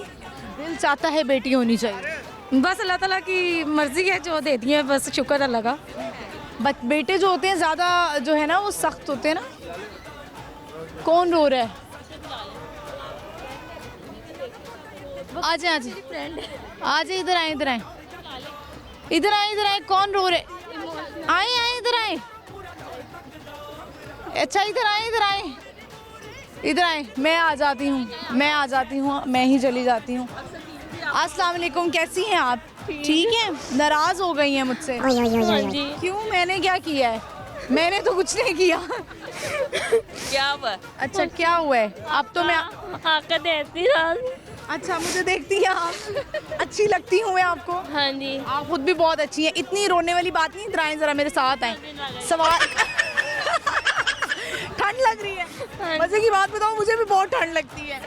दिल चाहता है बेटी होनी चाहिए। बस अल्लाह ताला की मर्जी है, जो दे दी है, बस शुक्र अल्लाह का। बेटे जो होते हैं ज़्यादा जो है ना वो सख्त होते हैं ना। कौन रो रहा है? आ जाए आ जाए, इधर आए इधर आए इधर आए इधर आए। कौन रो रहे? आए आए इधर आए। अच्छा इधर आए इधर आए इधर आए। मैं आ जाती हूँ, मैं ही चली जाती हूँ। अस्सलाम वालेकुम, कैसी हैं आप? ठीक है। नाराज़ हो गई हैं मुझसे? क्यों, मैंने क्या किया है? मैंने तो कुछ नहीं किया। क्या हुआ? अच्छा क्या हुआ है? अब तो मैं अच्छा, मुझे देखती हैं आप? अच्छी लगती हूँ मैं आपको? हाँ जी। आप खुद भी बहुत अच्छी हैं। इतनी रोने वाली बात नहीं, इधर आएं ज़रा मेरे साथ आएं। सवाल ठंड लग रही है? मज़े की बात बताओ, मुझे भी बहुत ठंड लगती है।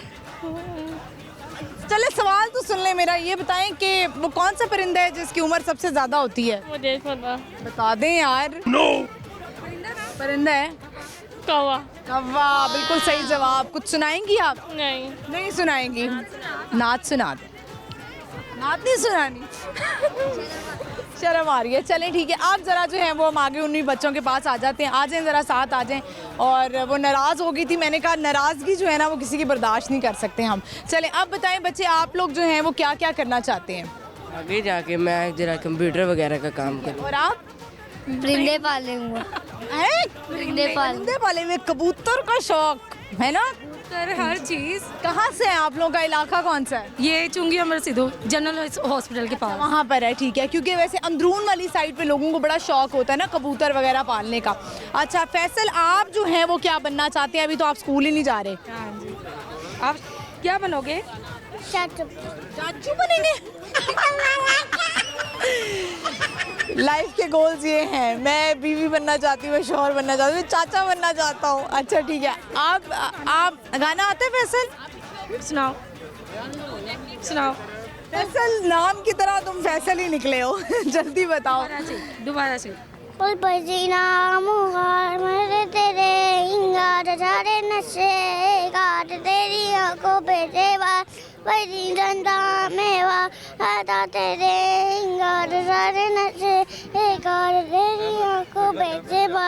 चले सवाल तो सुन ले मेरा, ये बताएं कि वो कौन सा परिंदा है जिसकी उम्र सबसे ज़्यादा होती है? मुझे पता। बता दें यार। नो। परिंदा है? कौवा। कौवा, बिल्कुल सही जवाब। कुछ सुनाएंगी आप? नहीं। नहीं सुनाएंगी? नाच सुना दे। नाच नहीं सुनानी? शर्म आ रही है। चलें ठीक है, आप ज़रा जो है वो हम आगे उन्हीं बच्चों के पास आ जाते हैं। आ जाएं ज़रा, साथ आ जाएं। और वो नाराज़ हो गई थी, मैंने कहा नाराज़गी जो है ना वो किसी की बर्दाश्त नहीं कर सकते हम। चलें अब बताएं बच्चे, आप लोग जो हैं वो क्या क्या करना चाहते हैं? आगे जाके मैं जरा कंप्यूटर वगैरह का काम करूँ। और आप? परिंदे पाले हुए परिंदे पाले हुए। कबूतर का शौक है ना? सर हर चीज़। कहाँ से है आप लोगों का? इलाका कौन सा है? ये चुंगी अमर सिद्धू जनरल हॉस्पिटल के पास। वहाँ पर है, ठीक है। क्योंकि वैसे अंदरून वाली साइड पे लोगों को बड़ा शौक होता है ना कबूतर वगैरह पालने का। अच्छा फैसल, आप जो हैं वो क्या बनना चाहते हैं? अभी तो आप स्कूल ही नहीं जा रहे। हाँ जी। आप क्या बनोगे? चाचू। चाचू बनेंगे? लाइफ के गोल्स ये हैं, मैं बीवी बनना चाहती हूँ, मैं शौहर बनना चाहती हूँ, चाचा बनना चाहता हूँ। अच्छा ठीक है, आप गाना आता है फैसल? सुनाओ सुनाओ। फैसल, नाम की तरह तुम फैसल ही निकले हो। जल्दी बताओ। दोबारा से। फुल पसीना मुहार मेरे तेरे इंगार झाड़े नशे गाट तेरी आंखों पे जेवा वही डंडा मेवा आता तेरे इंगार झाड़े नशे गाट तेरी आंखों पे जेवा।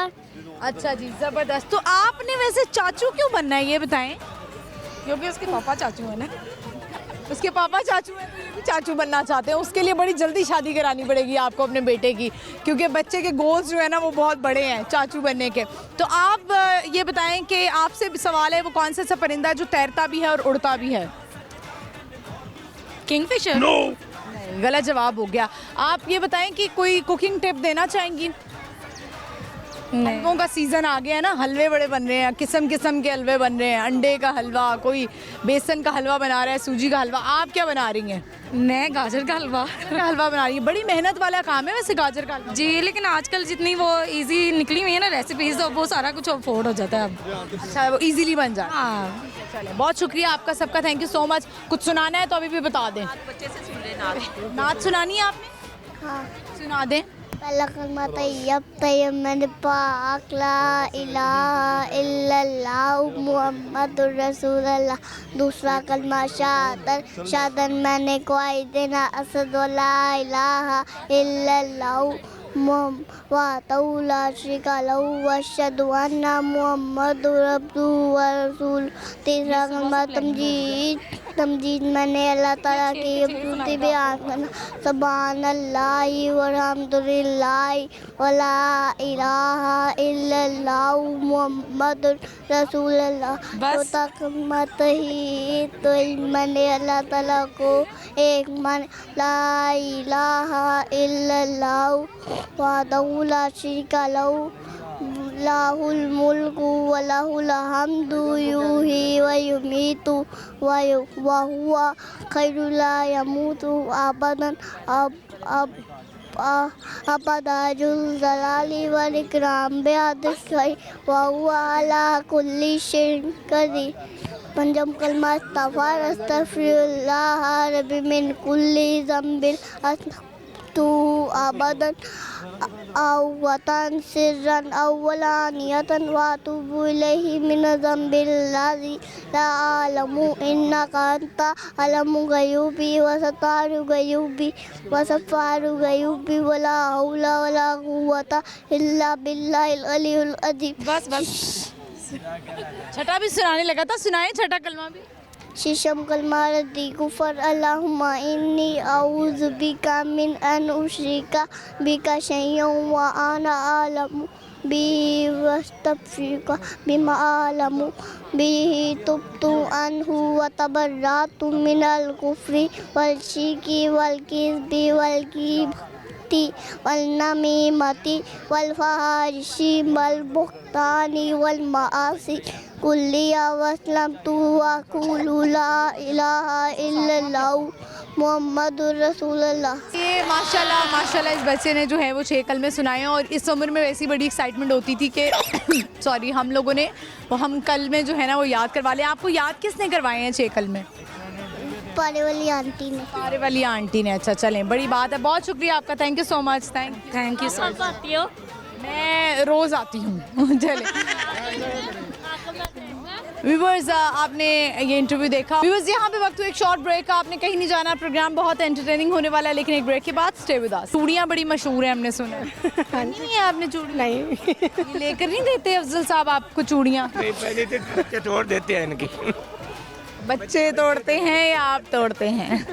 अच्छा जी, ज़बरदस्त। तो आपने वैसे चाचू क्यों बनना है ये बताएं? क्योंकि उसके पापा चाचू हैं ना। उसके पापा चाचू हैं तो ये भी चाचू बनना चाहते हैं। उसके लिए बड़ी जल्दी शादी करानी पड़ेगी आपको अपने बेटे की, क्योंकि बच्चे के गोल्स जो है ना वो बहुत बड़े हैं चाचू बनने के। तो आप ये बताएं कि आपसे सवाल है, वो कौन सा परिंदा है जो तैरता भी है और उड़ता भी है? किंगफिशर। नहीं, गलत जवाब हो गया। आप ये बताएं कि कोई कुकिंग टिप देना चाहेंगी? हलवों का सीज़न आ गया है ना, हलवे बड़े बन रहे हैं, किस्म किस्म के हलवे बन रहे हैं। अंडे का हलवा, कोई बेसन का हलवा बना रहा है, सूजी का हलवा। आप क्या बना रही हैं? मैं गाजर का हलवा। हलवा बना रही है। बड़ी मेहनत वाला काम है वैसे गाजर का हलवा। जी, लेकिन आजकल जितनी वो इजी निकली हुई है ना रेसिपीज, तो वो सारा कुछ अफोर्ड हो जाता है अब। अच्छा, वो इजीली बन जाता है। हाँ। चले, बहुत शुक्रिया आपका सबका, थैंक यू सो मच। कुछ सुनाना है तो अभी भी बता दें। नाच सुनानी है आपने? हाँ सुना दें। पहला कलमा तैयब तैयब मैंने पाक ला इलाहा इल्लल्लाह मुहम्मदुर रसूलुल्लाह। दूसरा कलमा शहादत शहादत मैंने गवाही देना असदु ला इलाहा इल्लल्लाह वातौला शिका लहू वशहदु अन्ना मुहम्मदुर अब्दुहु व रसूल। तीसरा कलमा तमजीद मैंने अल्लाह ताला की अब्दुती बयान करना सुब्हानल्लाहि वल्हम्दुलिल्लाहि वला इलाहा इल्लल्लाह मुहम्मदुर रसूलुल्लाह। चौथा कलमा तौहीद मैंने अल्लाह ताला को एक मान ला इलाहा इल्लल्लाह वहदहु ला शरीका लहू लाहुल मुल्कु व लाहुल हम्दु युही व युमीतु व हुवा खैरुल ला यमूतु अबदन अबदाजुल जलाली वल इकराम बेअदखै व हुवा अला कुल्ली शैइन कदीर। पंजम कलमा इस्तग़फ़ार अस्तग़फ़िरुल्लाह रब्बी मिन कुल्ली ज़ंबिन तू अबदन अवतन सिर्रन अवलानियतन वातुबु इलैहि मिन ज़ंबिल्लाज़ी ला अलमु इन्नका अंता अलमु गयूबी व सतारु गयूबी व सफ़ारु गयूबी वला हौला वला कुव्वता इल्ला बिल्लाहिल अलियुल अज़ीम। बस छठा भी सुनाने लगा था, सुनाए छठा कलमा भी। शीशम कलमा रद्दी गुफर अल्लाहुम्मा इन्नी औज़ु बिका मिन अन उशरिका बिका शैय्यन व अना आलमु बिही वस्तग़फ़िरुका बिमा आलमु बिही तुब्तु अन्हु व तबर्रअतु मिनल कुफ्रि वल शिरकी वल किज़्बि वल गिबति वल नमीमति वल फ़हाइशि वल बुहतानि वल मआसी कुल्लिया वसलम तू वक़ूलु ला इलाहा इल्लल्लाहु मुहम्मदुर रसूलुल्लाह। ये माशाल्लाह इस बच्चे ने जो है वो 6 कलमे सुनाए हैं और इस उम्र में वैसी बड़ी एक्साइटमेंट होती थी कि सॉरी हम लोगों ने वो हम कलमे जो है ना वो याद करवा लिया। आपको याद किसने करवाए हैं 6 कलमे? पारे वाली आंटी ने। पारे वाली आंटी ने। अच्छा चलें, बड़ी बात है, बहुत शुक्रिया आपका, thank you so much. Thank you so much. आती हो? मैं रोज़ आती हूँ। चलें व्यूअर्स, आपने ये इंटरव्यू देखा। व्यूअर्स, यहाँ पे वक्त एक शॉर्ट ब्रेक का, आपने कहीं नहीं जाना, प्रोग्राम बहुत एंटरटेनिंग होने वाला है, लेकिन एक ब्रेक के बाद स्टे विद अस। चूड़ियाँ बड़ी मशहूर हैं, हमने सुना। नहीं है आपने चूड़ी? नहीं। लेकर नहीं देते अफजल साहब आपको चूड़ियाँ? पहले तो बच्चे तोड़ देते हैं इनकी। बच्चे तोड़ते हैं या आप तोड़ते हैं?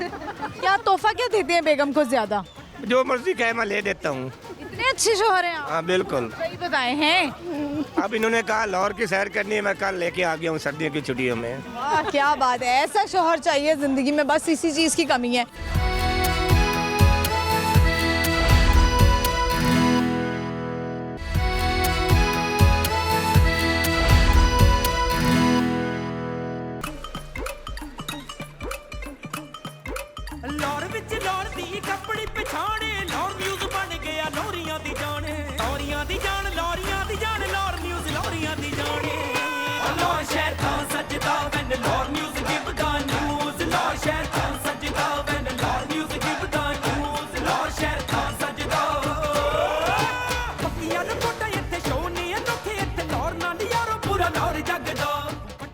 क्या तोहफा क्या देते हैं बेगम को ज्यादा? जो मर्जी कहे मैं ले देता हूँ। इतने अच्छे शोहर हैं आप। हाँ बिल्कुल। सही बताए हैं। अब इन्होंने कहा लाहौर की सैर करनी है, मैं कल लेके आ गया हूँ सर्दियों की छुट्टियों में। वाह क्या बात है, ऐसा शोहर चाहिए जिंदगी में, बस इसी चीज की कमी है। लाहौर विच लाहौर दी कपड़ी पछाणे, लाहौर न्यूज़ बन गया लोरियां दी जाने, लोरियां दी जान, लोरियां दी जान, लाहौर न्यूज़ लोरियां दी जाने। लाहौर शहर था सजदा when Lahore news give the news, Lahore शहर था सजदा when Lahore news give the news, Lahore शहर था सजदा। पक्कियां रिपोर्टां इत्थे शो नहीं अनोखे, इत्थे लाहौर नाल यारो पूरा लाहौर जगदा।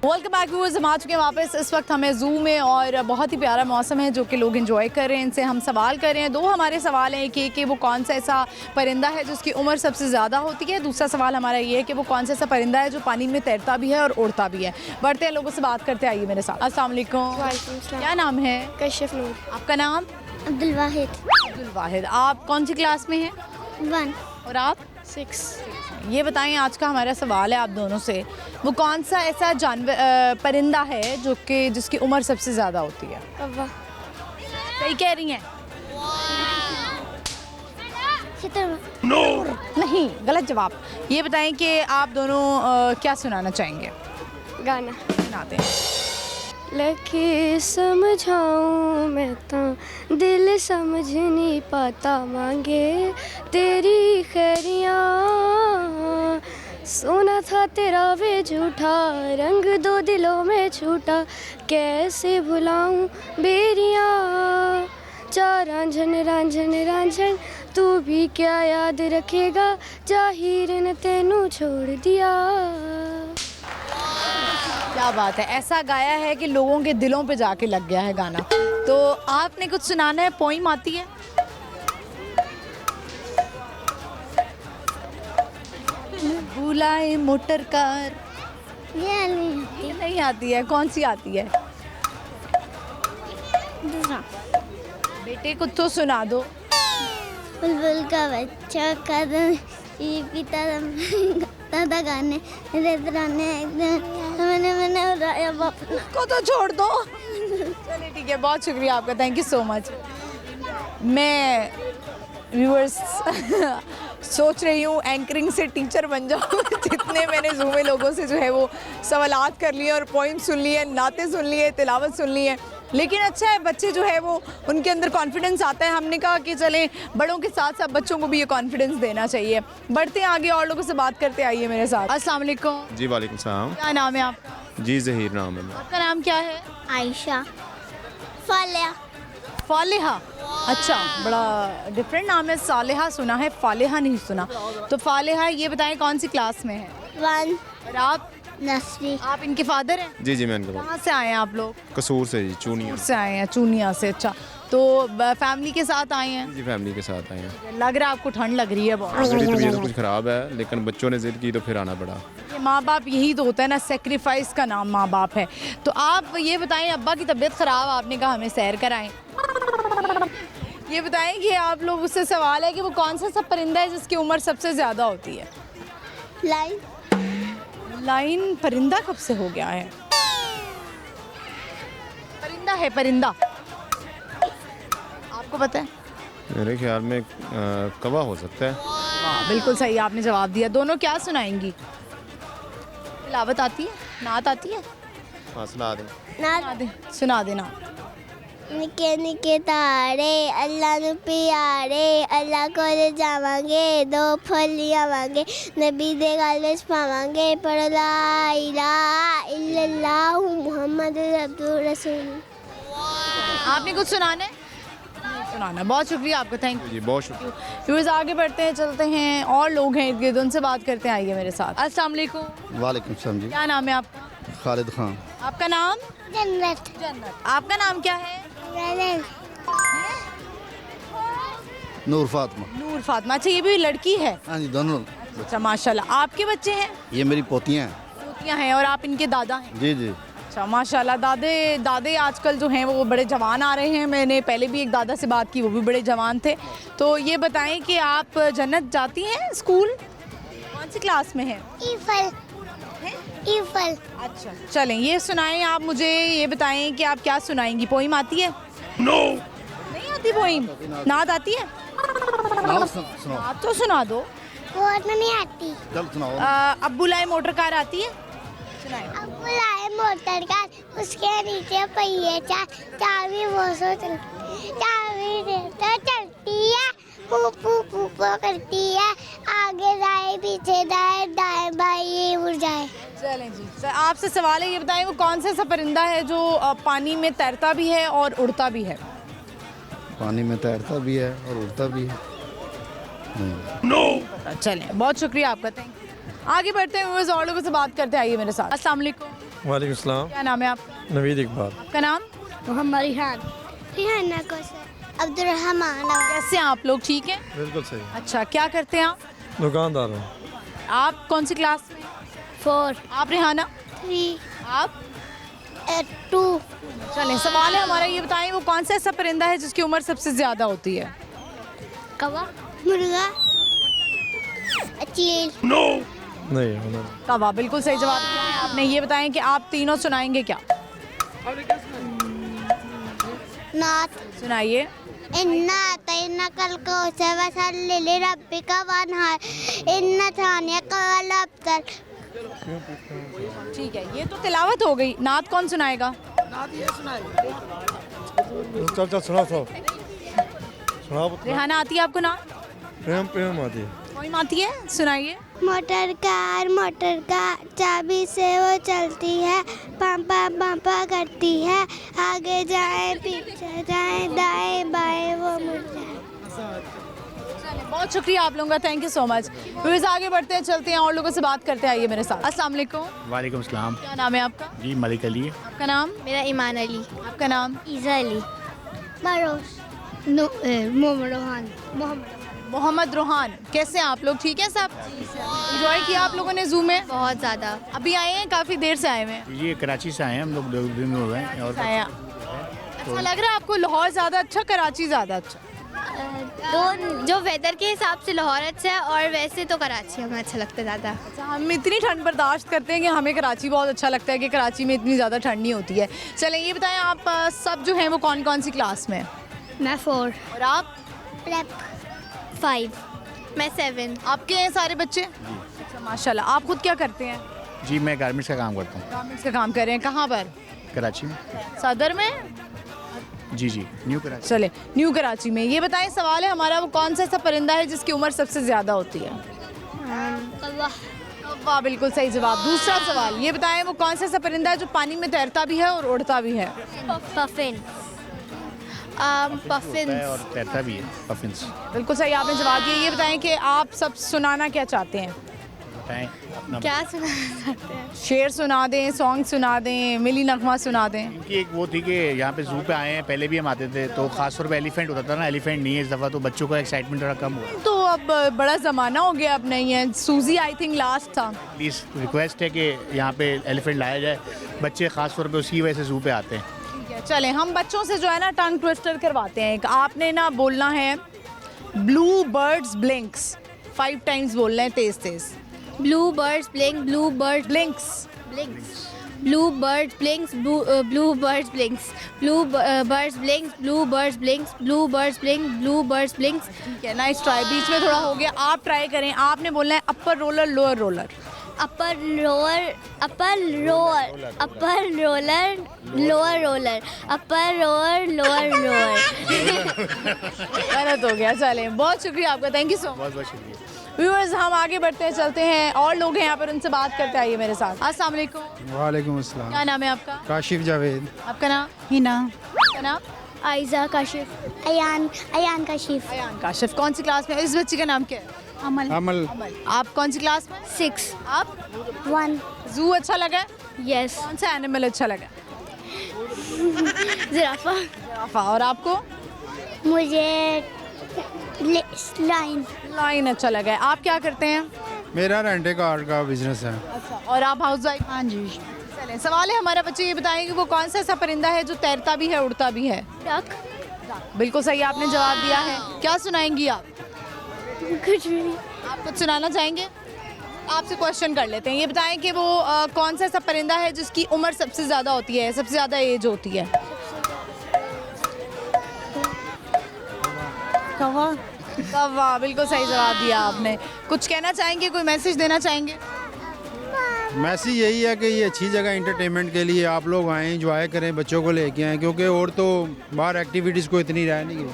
वेलकम बैक व्यूअर्स, हम आ चुके हैं वापस। इस वक्त हमें ज़ू में और बहुत ही प्यारा मौसम है जो कि लोग एंजॉय कर रहे हैं। इनसे हम सवाल कर रहे हैं। 2 हमारे सवाल हैं कि वो कौन सा ऐसा परिंदा है जिसकी उम्र सबसे ज़्यादा होती है। दूसरा सवाल हमारा ये है कि वो कौन सा ऐसा परिंदा है जो पानी में तैरता भी है और उड़ता भी है। बढ़ते हैं, लोगों से बात करते आइए मेरे साथ। अस्सलाम वालेकुम। क्या नाम है? कशिफ नूर। आपका नाम? अब्दुल वाहिद। अब्दुल वाहिद। आप कौन सी क्लास में हैं? 1 और आप? 6। ये बताएं, आज का हमारा सवाल है आप दोनों से, वो कौन सा ऐसा जानवर परिंदा है जो कि जिसकी उम्र सबसे ज़्यादा होती है? कौवा। सही कह रही हैं। नूर। नहीं, गलत जवाब। ये बताएं कि आप दोनों क्या सुनाना चाहेंगे? गाना सुनाते हैं। लखे समझाऊं मैं तो दिल समझ नहीं पाता, मांगे तेरी खैरियाँ। सोना था तेरा वे झूठा, रंग 2 दिलों में छूटा, कैसे भुलाऊं बेरियाँ। चार रांझन रांझन रांझन तू भी क्या याद रखेगा, जाहिर ने तेनू छोड़ दिया। क्या बात है, ऐसा गाया है कि लोगों के दिलों पे जाके लग गया है गाना। तो आपने कुछ सुनाना है, पोइम आती है? बुलाए मोटर कार। ये नहीं आती है। कौन सी आती है? बेटे कुछ तो सुना दो। बुलबुल का बच्चा कदम ये पीता दादा गाने मैंने उड़ाया बाप को तो छोड़ दो। चलिए ठीक है, बहुत शुक्रिया आपका, थैंक यू सो मच। मैं व्यूअर्स सोच रही हूँ एंकरिंग से टीचर बन जाऊँ। जितने मैंने ज़ू में लोगों से जो है वो सवालात कर लिए और पॉइंट सुन लिए, नाते सुन लिए, तिलावत सुन ली है, लेकिन अच्छा है बच्चे जो है वो उनके अंदर कॉन्फिडेंस आता है। हमने कहा कि चलें बड़ों के साथ साथ बच्चों को भी ये कॉन्फिडेंस देना चाहिए। बढ़ते हैं आगे और लोगों से बात करते आइए मेरे साथ। अस्सलाम वालेकुम। जी वालेकुम सलाम। क्या नाम है आपका? जी ज़हीर नाम है। आपका नाम क्या है? आयशा। फालिहा। फालिहा, अच्छा बड़ा डिफरेंट नाम है। सालिहा सुना है, फालिहा नहीं सुना। तो फालिहा, ये बताएं कौन सी क्लास में है? 1। और आप? नर्सरी। आप इनके फादर हैं? जी जी मैं इनके कहाँ से आए हैं आप लोग? कसूर से जी, चूनिया से आए हैं। चूनिया से, अच्छा। तो फैमिली के साथ आए हैं? जी फैमिली के साथ आए हैं। लग रहा है आपको ठंड लग रही है बहुत। मेरी तबीयत कुछ ख़राब है लेकिन बच्चों ने ज़िद की तो फिर आना पड़ा। माँ बाप यही तो होता है ना, सेक्रीफाइस का नाम माँ बाप है। तो आप ये बताएं, अब्बा की तबीयत ख़राब, आपने कहा हमें सैर कराएं। ये बताएं कि आप लोग, उससे सवाल है कि वो कौन सा सब परिंदा है जिसकी उम्र सबसे ज़्यादा होती है? लाइन। लाइन परिंदा कब से हो गया है? परिंदा है, परिंदा। आपको पता है? मेरे ख्याल में कौवा हो सकता है। बिल्कुल सही आपने जवाब दिया। दोनों क्या सुनाएंगी? तिलावत आती है? नात आती है? हाँ सुना दें। सुना देना। निके निके तारे अल्लाह नू प्यारे अल्लाह कोल जावांगे दो फल आवांगे नबी दे गल विच पावांगे पढ़ ला इलाहा इल्लल्लाह मुहम्मद अब्दुर रसूल। आपने कुछ सुनाना है? सुनाना। बहुत शुक्रिया आपका, थैंक यू जी, बहुत शुक्रिया। व्यूअर्स आगे बढ़ते हैं, चलते हैं और लोग हैं इर्द गिर्द, उनसे बात करते हैं। आइए मेरे साथ। अस्सलाम वालेकुम। वालेकुम सलाम जी। क्या नाम है आपका? खालिद खान। आपका नाम? जन्नत। जन्नत। आपका नाम क्या है? नूर फातिमा। नूर फातिमा। अच्छा, ये भी लड़की है? हाँ जी, दोनों। अच्छा माशाल्लाह। आपके बच्चे हैं? ये मेरी पोतियाँ हैं। पोतियाँ हैं और आप इनके दादा हैं? जी जी। अच्छा माशाल्लाह। दादे आजकल जो हैं वो बड़े जवान आ रहे हैं। मैंने पहले भी एक दादा से बात की, वो भी बड़े जवान थे। तो ये बताएं कि आप जन्नत जाती हैं स्कूल? कौन सी क्लास में हैं? ईफल। ईफल। अच्छा चलें, ये सुनाएं आप मुझे, ये बताएं कि आप क्या सुनाएंगी। पोइम आती है? नो नहीं आती पोइम। नात आती है? नात तो सुना दो। वो नहीं आती। चल सुनाओ। अब्बू लाए मोटर कार आती है? अब्बू लाए मोटर कार, उसके नीचे पहिए चार, चाबी वो सो चाबी देता चलती है, पूपू पूपू करती है, आगे जाए पीछे जाए दाएं बाएं उड़ जाए। चलें जी, सर आपसे सवाल है, ये बताएं वो कौन सा ऐसा परिंदा है जो पानी में तैरता भी है और उड़ता भी है? पानी में तैरता भी है और उड़ता भी है। नो। चलें, बहुत शुक्रिया आपका, थैंक यू। आगे बढ़ते हैं, व्यूअर्स और लोगों से बात करते हैं। आइए मेरे साथ। अस्सलाम वालेकुम। वालेकुम सलाम। क्या नाम है आपका? नवीद इकबाल। आपका नाम? मोहम्मद रिहान। रिहाना कौसर। अब्दुल रहमान। कैसे हैं आप लोग? ठीक हैं? बिल्कुल सही। अच्छा, क्या करते हैं आप? दुकानदार हूँ। आप कौन सी क्लास में? 4। आप रेहाना? 3। आप? 2। चलें, सवाल है हमारा, ये बताएं वो कौन सा ऐसा परिंदा है जिसकी उम्र सबसे ज्यादा होती है? कौवा। मुर्गा। चील। नो नहीं। कौवा बिल्कुल सही जवाब दिया है आपने। ये बताएं कि आप तीनों सुनाएंगे क्या? नात। सुनाइए। इन्ना तैना कल को से वसल्ली रब्बिका वनहार इन्ना थानिया कल अब्तर। ठीक है, ये तो तिलावत हो गई। नात कौन सुनाएगा? चल सुनाओ। रेहाना आती है आपको नात? प्रेम आती है। कोई आती है? सुनाइए। मोटर कार चाबी से वो चलती है, पंपा करती है, आगे जाए पीछे जाए दाएं बाएं वो मुड़ जाए। बहुत शुक्रिया आप लोगों का, thank you so much. Viewers आगे बढ़ते हैं, चलते हैं और लोगों से बात करते हैं। आइए मेरे साथ। अस्सलाम वालेकुम। वालेकुम सलाम। क्या नाम है आपका? जी मलिक अली। आपका नाम? मेरा ईमान अली। आपका नाम? ईजा अली। मरोज। मोहम्मद रोहान। कैसे हैं आप लोग? ठीक है सब? एंजॉय किया आप लोगों ने ज़ू में? बहुत ज़्यादा। अभी आए हैं? काफ़ी देर से आए हुए हैं? जी कराची से आए हैं हम लोग, 2 दिन हो गए हैं। और अच्छा लग रहा है आपको? लाहौर ज़्यादा अच्छा, कराची ज़्यादा अच्छा? तो जो वेदर के हिसाब से लाहौर अच्छा है और वैसे तो कराची हमें अच्छा लगता है ज़्यादा। अच्छा, हम इतनी ठंड बर्दाश्त करते हैं कि हमें कराची बहुत अच्छा लगता है कि कराची में इतनी ज़्यादा ठंड नहीं होती है। चलें, ये बताएं आप सब जो हैं वो कौन कौन सी क्लास में? मैं 4। और आप? प्रेप 5। मैं 7। आपके हैं सारे बच्चे? अच्छा माशाल्लाह। आप खुद क्या करते हैं? जी मैं गारमेंट्स का काम करता हूँ। गारमेंट्स का काम कर रहे हैं? कहाँ पर? कराची में। सदर में? जी न्यू कराची। चले, न्यू कराची में। ये बताएं सवाल है हमारा, वो कौन सा ऐसा परिंदा है जिसकी उम्र सबसे ज़्यादा होती है? कौवा। कौवा बिल्कुल सही जवाब। दूसरा सवाल, ये बताएं वो कौन सा ऐसा परिंदा है जो पानी में तैरता भी है और उड़ता भी है? पफिन। और तैरता भी है, पफिन्स। बिल्कुल सही आपने जवाब दिया। ये बताएं कि आप सब सुनाना क्या चाहते हैं? बताएं अपना। क्या सुनाना चाहते हैं? शेर सुना दें, सॉन्ग सुना दें, मिली नगमा सुना दें। इनकी एक वो थी कि यहाँ पे जू पे आए हैं, पहले भी हम आते थे तो खासतौर पे एलिफेंट होता था ना, एलिफेंट नहीं है इस दफ़ा, तो बच्चों का एक्साइटमेंट थोड़ा कम हुआ। तो अब बड़ा ज़माना हो गया, अब नहीं है। सूजी आई थिंक लास्ट था। प्लीज़ रिक्वेस्ट है कि यहाँ पे एलिफेंट लाया जाए, बच्चे खासतौर पे उसी वजह से जू पे आते हैं। चलें, हम बच्चों से जो है ना टंग ट्विस्टर करवाते हैं। आपने ना बोलना है ब्लू बर्ड्स ब्लिंक्स, 5 टाइम्स बोलना है तेज तेज। Blue birds blink, blue birds blinks, blue birds blinks, blue birds blinks, blue birds blinks, blue birds blinks, blue birds blink, blue birds blinks. ठीक है, नाइस ट्राई। बीच में थोड़ा हो गया, आप ट्राई करें। आपने बोलना है upper roller lower roller. Upper roller, upper roller, upper roller, lower roller, upper roller, lower roller. गलत हो गया, चलें। बहुत शुक्रिया आपका, थैंक यू सो मच। बहुत बहुत शुक्रिया। व्यूअर्स, हम आगे बढ़ते हैं, चलते हैं, और लोग हैं यहाँ पर, उनसे बात करते आइए मेरे साथ। अस्सलाम वालेकुम। वालेकुम अस्सलाम। क्या नाम है आपका? काशिफ जावेद। आपका नाम? हिना। आपका नाम? आयजा काशिफ। अयान काशिफ। अयान काशिफ। कौन सी क्लास में? इस बच्ची का नाम क्या है? अमल। अमल। आप कौन सी क्लास में? 6। आप? 1। जू अच्छा लगा है? यस। कौन सा एनिमल अच्छा लगा? जिराफा। जिराफा। और आपको? मुझे लाइन अच्छा लगा है। आप क्या करते हैं? मेरा रेंटे कार का बिजनेस है। अच्छा। और आप हाउस वाइफ? हाँ जी। चलें, सवाल है हमारा, बच्चे ये बताएं कि वो कौन सा ऐसा परिंदा है जो तैरता भी है, उड़ता भी है? डक। बिल्कुल सही आपने जवाब दिया है। क्या सुनाएंगी आप? कुछ भी नहीं। आप कुछ सुनाना चाहेंगे? आपसे क्वेश्चन कर लेते हैं। ये बताएं कि वो कौन सा ऐसा परिंदा है जिसकी उम्र सबसे ज़्यादा होती है, सबसे ज़्यादा एज होती है? कौवा। कौवा। बिल्कुल सही जवाब दिया आपने। कुछ कहना चाहेंगे, कोई मैसेज देना चाहेंगे? मैसेज यही है कि ये अच्छी जगह एंटरटेनमेंट के लिए आप लोग आएँ, इंजॉय करें, बच्चों को लेके आएँ, क्योंकि और तो बाहर एक्टिविटीज़ को इतनी रह नहीं गई।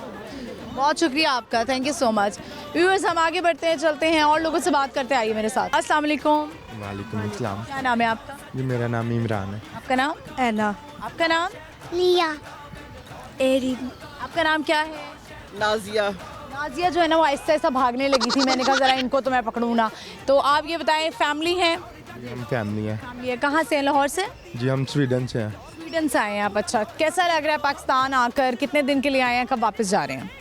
बहुत शुक्रिया आपका, thank you so much. Viewers, हम आगे बढ़ते हैं, चलते हैं, और लोगों से बात करते आइए मेरे साथ। अस्सलाम वालेकुम। वालेकुम अस्सलाम। क्या नाम है आपका? जी मेरा नाम इमरान है। आपका नाम? ऐना। आपका नाम? लिया। एरिन। आपका नाम क्या है? नाजिया। नाजिया जो है ना, वो आहिस्ता आहिस्ता भागने लगी थी, मैंने कहा ज़रा इनको तो मैं पकड़ूँ ना। तो आप ये बताएं, फैमिली है? हम फैमिली है। फैमिली है। कहाँ से हैं? लाहौर से? जी हम स्वीडन से हैं। स्वीडन से आए हैं आप। अच्छा, कैसा लग रहा है पाकिस्तान आकर? कितने दिन के लिए आए हैं, कब वापस जा रहे हैं?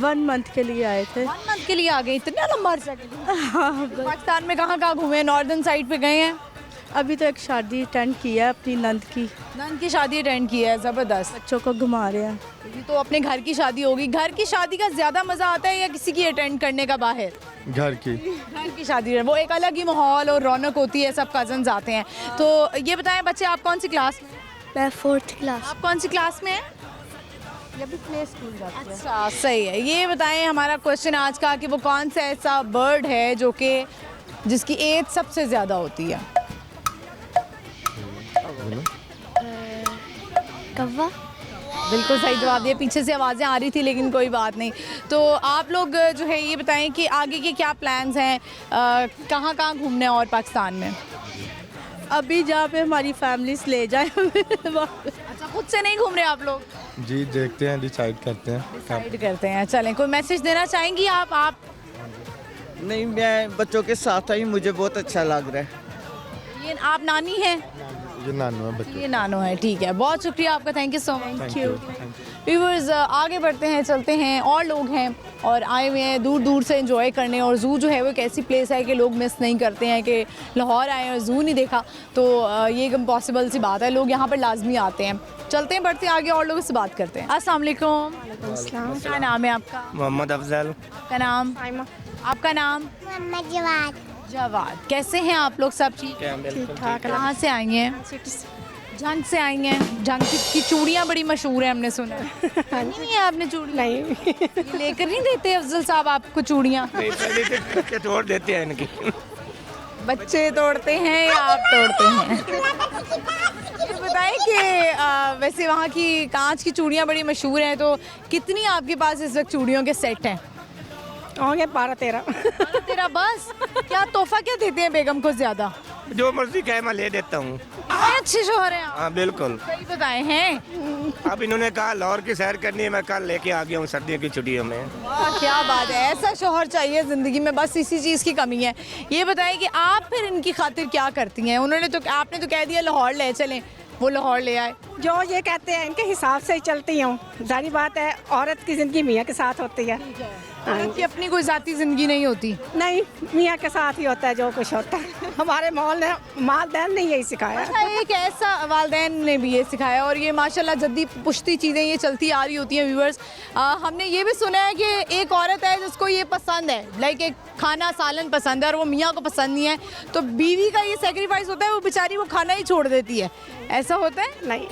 1 मंथ के लिए आए थे। 1 मंथ के लिए आ गए? इतना लंबा अर्सा के लिए? पाकिस्तान में कहाँ कहाँ घूमे? नॉर्दर्न साइड पे गए हैं? अभी तो एक शादी अटेंड की है अपनी नंद की। नंद की शादी अटेंड की है, ज़बरदस्त। बच्चों को घुमा रहे हैं। ये तो अपने घर की शादी होगी। घर की शादी का ज़्यादा मज़ा आता है या किसी की अटेंड करने का बाहर? घर की। घर की शादी है, वो एक अलग ही माहौल और रौनक होती है, सब कजन्स आते हैं। तो ये बताएं बच्चे, आप कौन सी क्लास में? मैं 4th क्लास। आप कौन सी क्लास में हैं? ये भी प्ले स्कूल जाती है। अच्छा, सही है। ये बताएं हमारा क्वेश्चन आज का कि वो कौन सा ऐसा बर्ड है जो कि जिसकी एज सबसे ज़्यादा होती है? कौवा। बिल्कुल सही जवाब दिया। पीछे से आवाज़ें आ रही थी लेकिन कोई बात नहीं। तो आप लोग जो है ये बताएं कि आगे के क्या प्लान्स हैं, कहाँ कहाँ घूमने हैं और पाकिस्तान में? अभी जहाँ पे हमारी फैमिलीज ले जाए। अच्छा, खुद से नहीं घूम रहे आप लोग? जी देखते हैं, डिसाइड करते हैं। डिसाइड करते हैं। चलें, कोई मैसेज देना चाहेंगी आप? नहीं, मैं बच्चों के साथ आई, मुझे बहुत अच्छा लग रहा है। ये आप नानी हैं? ये नानू है बच्चों। ये नानू है, ठीक है। बहुत शुक्रिया आपका, thank you so much. Thank you. Viewers, आगे बढ़ते हैं, चलते हैं, और लोग हैं और आए हुए हैं दूर दूर से एंजॉय करने। और ज़ू जो है वो एक ऐसी प्लेस है कि लोग मिस नहीं करते हैं कि लाहौर आए और ज़ू नहीं देखा, तो ये एक इम्पॉसिबल सी बात है। लोग यहाँ पर लाजमी आते हैं। चलते हैं, बढ़ते हैं आगे, और लोगों से बात करते हैं। अस्सलाम वालेकुम। क्या नाम है आपका? मोहम्मद अफजल। आपका नाम? आपका नाम? मोहम्मद जवाद। जवाद। कैसे हैं आप लोग? सब ठीक ठाक। कहाँ से आई हैं? झंग से आई हैं। झंग की चूड़ियाँ बड़ी मशहूर है, हमने सुना है। नहीं है आपने चूड़ी? नहीं। ये लेकर नहीं देते अफजल साहब आपको चूड़ियाँ? बच्चे तोड़ देते हैं इनकी। बच्चे तोड़ते हैं या आप तोड़ते हैं? ये बताएं कि वैसे वहाँ की कांच की चूड़ियाँ बड़ी मशहूर हैं, तो कितनी आपके पास इस वक्त चूड़ियों के सेट हैं? होंगे 12-13। बस? क्या तोहफा क्या देते हैं बेगम को ज़्यादा? जो मर्जी कहे मैं ले देता हूँ। अच्छे शोहर हैं आप। हाँ बिल्कुल। सही बताए हैं। अब इन्होंने कहा लाहौर की सैर करनी है, मैं कल लेके आ गया हूँ सर्दियों की छुट्टियों में। वाह, क्या बात है। ऐसा शोहर चाहिए ज़िंदगी में, बस इसी चीज़ की कमी है। ये बताएं कि आप फिर इनकी खातिर क्या करती हैं? आपने तो कह दिया लाहौर ले चलें, वो लाहौर ले आए। जो ये कहते हैं इनके हिसाब से ही चलती हूँ। जारी बात है, औरत की ज़िंदगी मियाँ के साथ होती है। उनकी अपनी कोई ज़ाती ज़िंदगी नहीं होती? नहीं, मियाँ के साथ ही होता है जो कुछ होता है। हमारे मालदैन ने यही सिखाया। अच्छा, एक ऐसा वालदैन ने भी ये सिखाया, और ये माशाल्लाह जद्दी पुश्ती चीज़ें ये चलती आ रही होती हैं। व्यूअर्स, हमने ये भी सुना है कि एक औरत है जिसको ये पसंद है, लाइक एक खाना सालन पसंद है और वो मियाँ को पसंद नहीं है, तो बीवी का ये सेक्रीफाइस होता है, वो बेचारी वो खाना ही छोड़ देती है। ऐसा होता है? नहीं।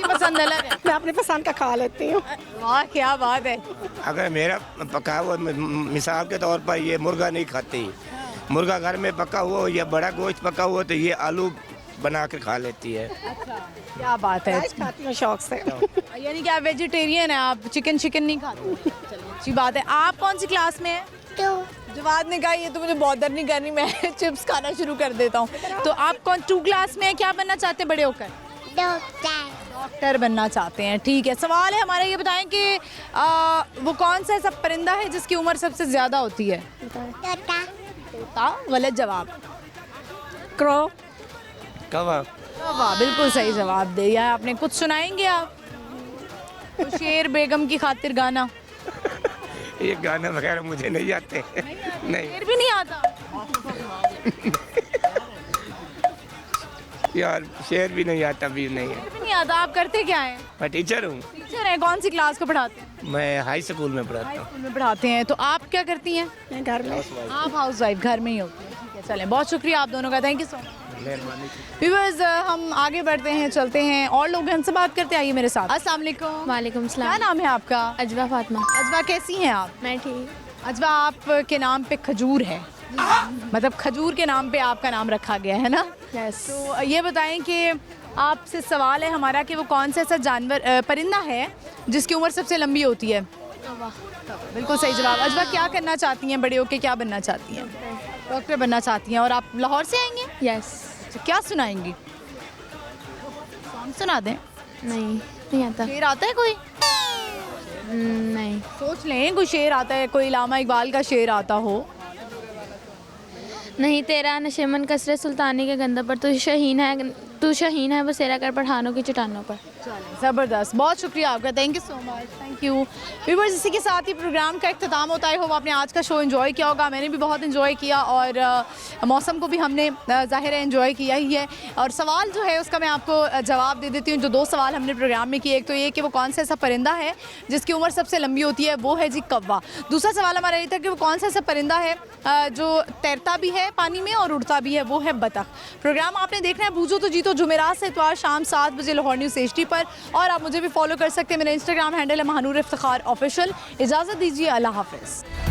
पसंद अलग है। मैं अपनी पसंद का खा लेती हूँ। वाह, क्या बात है। अगर मेरा पका हुआ मिसाल के तौर पर ये मुर्गा नहीं खाती, मुर्गा घर में पका हुआ हो या बड़ा गोश्त पका हुआ तो ये आलू बना कर खा लेती है। क्या बात है, खाती हूँ शौक से। यानी कि आप वेजिटेरियन हैं, आप चिकन नहीं खाते। चलो अच्छी बात है। आप कौन सी क्लास में हैं? जवाद ने कहा ये तो मुझे बॉदर नहीं करनी, मैं चिप्स खाना शुरू कर देता हूँ। तो आप कौन 2 क्लास में हैं? क्या बनना चाहते हैं बड़े होकर? डॉक्टर बनना चाहते हैं। ठीक है, सवाल है हमारा, ये बताएं कि वो कौन सा ऐसा परिंदा है जिसकी उम्र सबसे ज़्यादा होती है? तोता। गलत जवाब। क्रो। कौवा। कौवा बिल्कुल सही जवाब दिया है आपने। कुछ सुनाएंगे आप? तो शेर बेगम की खातिर गाना। ये गाना वगैरह मुझे नहीं आते। नहीं, शेर भी नहीं आता यार, शेर भी नहीं आता, भी नहीं है। शेर भी नहीं आता। आप करते क्या हैं? मैं टीचर हूँ। टीचर हैं, कौन सी क्लास को पढ़ाते हैं? मैं हाई स्कूल में पढ़ाता हूँ। स्कूल में पढ़ाते हैं। तो आप क्या करती हैं? मैं घर में। आप हाउस वाइफ, घर में ही होती हैं। ठीक है, चलें, बहुत शुक्रिया आप दोनों का, thank you so much. Viewers, हम आगे बढ़ते हैं, चलते हैं, और लोग हमसे बात करते हैं। आइए मेरे साथ। अस्सलाम वालेकुम। वालेकुम सलाम। क्या नाम है आपका? अजवा फातिमा। अजवा, कैसी हैं आप? मैं ठीक। अजवा, आपके नाम पे खजूर है, मतलब खजूर के नाम पे आपका नाम रखा गया है ना? यस। तो ये बताएं कि आपसे सवाल है हमारा कि वो कौन सा ऐसा जानवर परिंदा है जिसकी उम्र सबसे लंबी होती है? बिल्कुल सही जवाब। अजवा, क्या करना चाहती हैं बड़े होके, क्या बनना चाहती हैं? डॉक्टर बनना चाहती हैं। और आप लाहौर से आएंगे? यस। तो क्या सुनाएंगी? सॉन्ग सुना दें। नहीं आता। शेर आता है कोई? नहीं। सोच लें, कोई शेर आता है, कोई इलामा इकबाल का शेर आता हो। नहीं, तेरा नशेमन कसरे सुल्तानी के गंदे पर तू शहीन है बसेरा कर पठानों की चट्टानों पर। ज़बरदस्त, बहुत शुक्रिया आपका, thank you so much. Thank you viewers. इसी के साथ ही प्रोग्राम का इख्तिताम होता है। होप आपने आज का शो एंजॉय किया होगा। मैंने भी बहुत एंजॉय किया और मौसम को भी हमने ज़ाहिर है एंजॉय किया ही है। और सवाल जो है उसका मैं आपको जवाब दे देती हूँ। जो 2 सवाल हमने प्रोग्राम में किए, एक तो ये कि वो कौन सा ऐसा परिंदा है जिसकी उम्र सबसे लंबी होती है, वो है जी कौवा। दूसरा सवाल हमारा ये था कि वो कौन सा ऐसा परिंदा है जो तैरता भी है पानी में और उड़ता भी है, वो है बतख। प्रोग्राम आपने देखना है बूझो तो जीतो, जुमेरात से इतवार शाम 7 बजे लाहौर न्यूज़ HD पर। और आप मुझे भी फॉलो कर सकते हैं, मेरा इंस्टाग्राम हैंडल है महानूर इफ्तिखार ऑफिशियल। इजाज़त दीजिए, अल्लाह हाफ़िज़।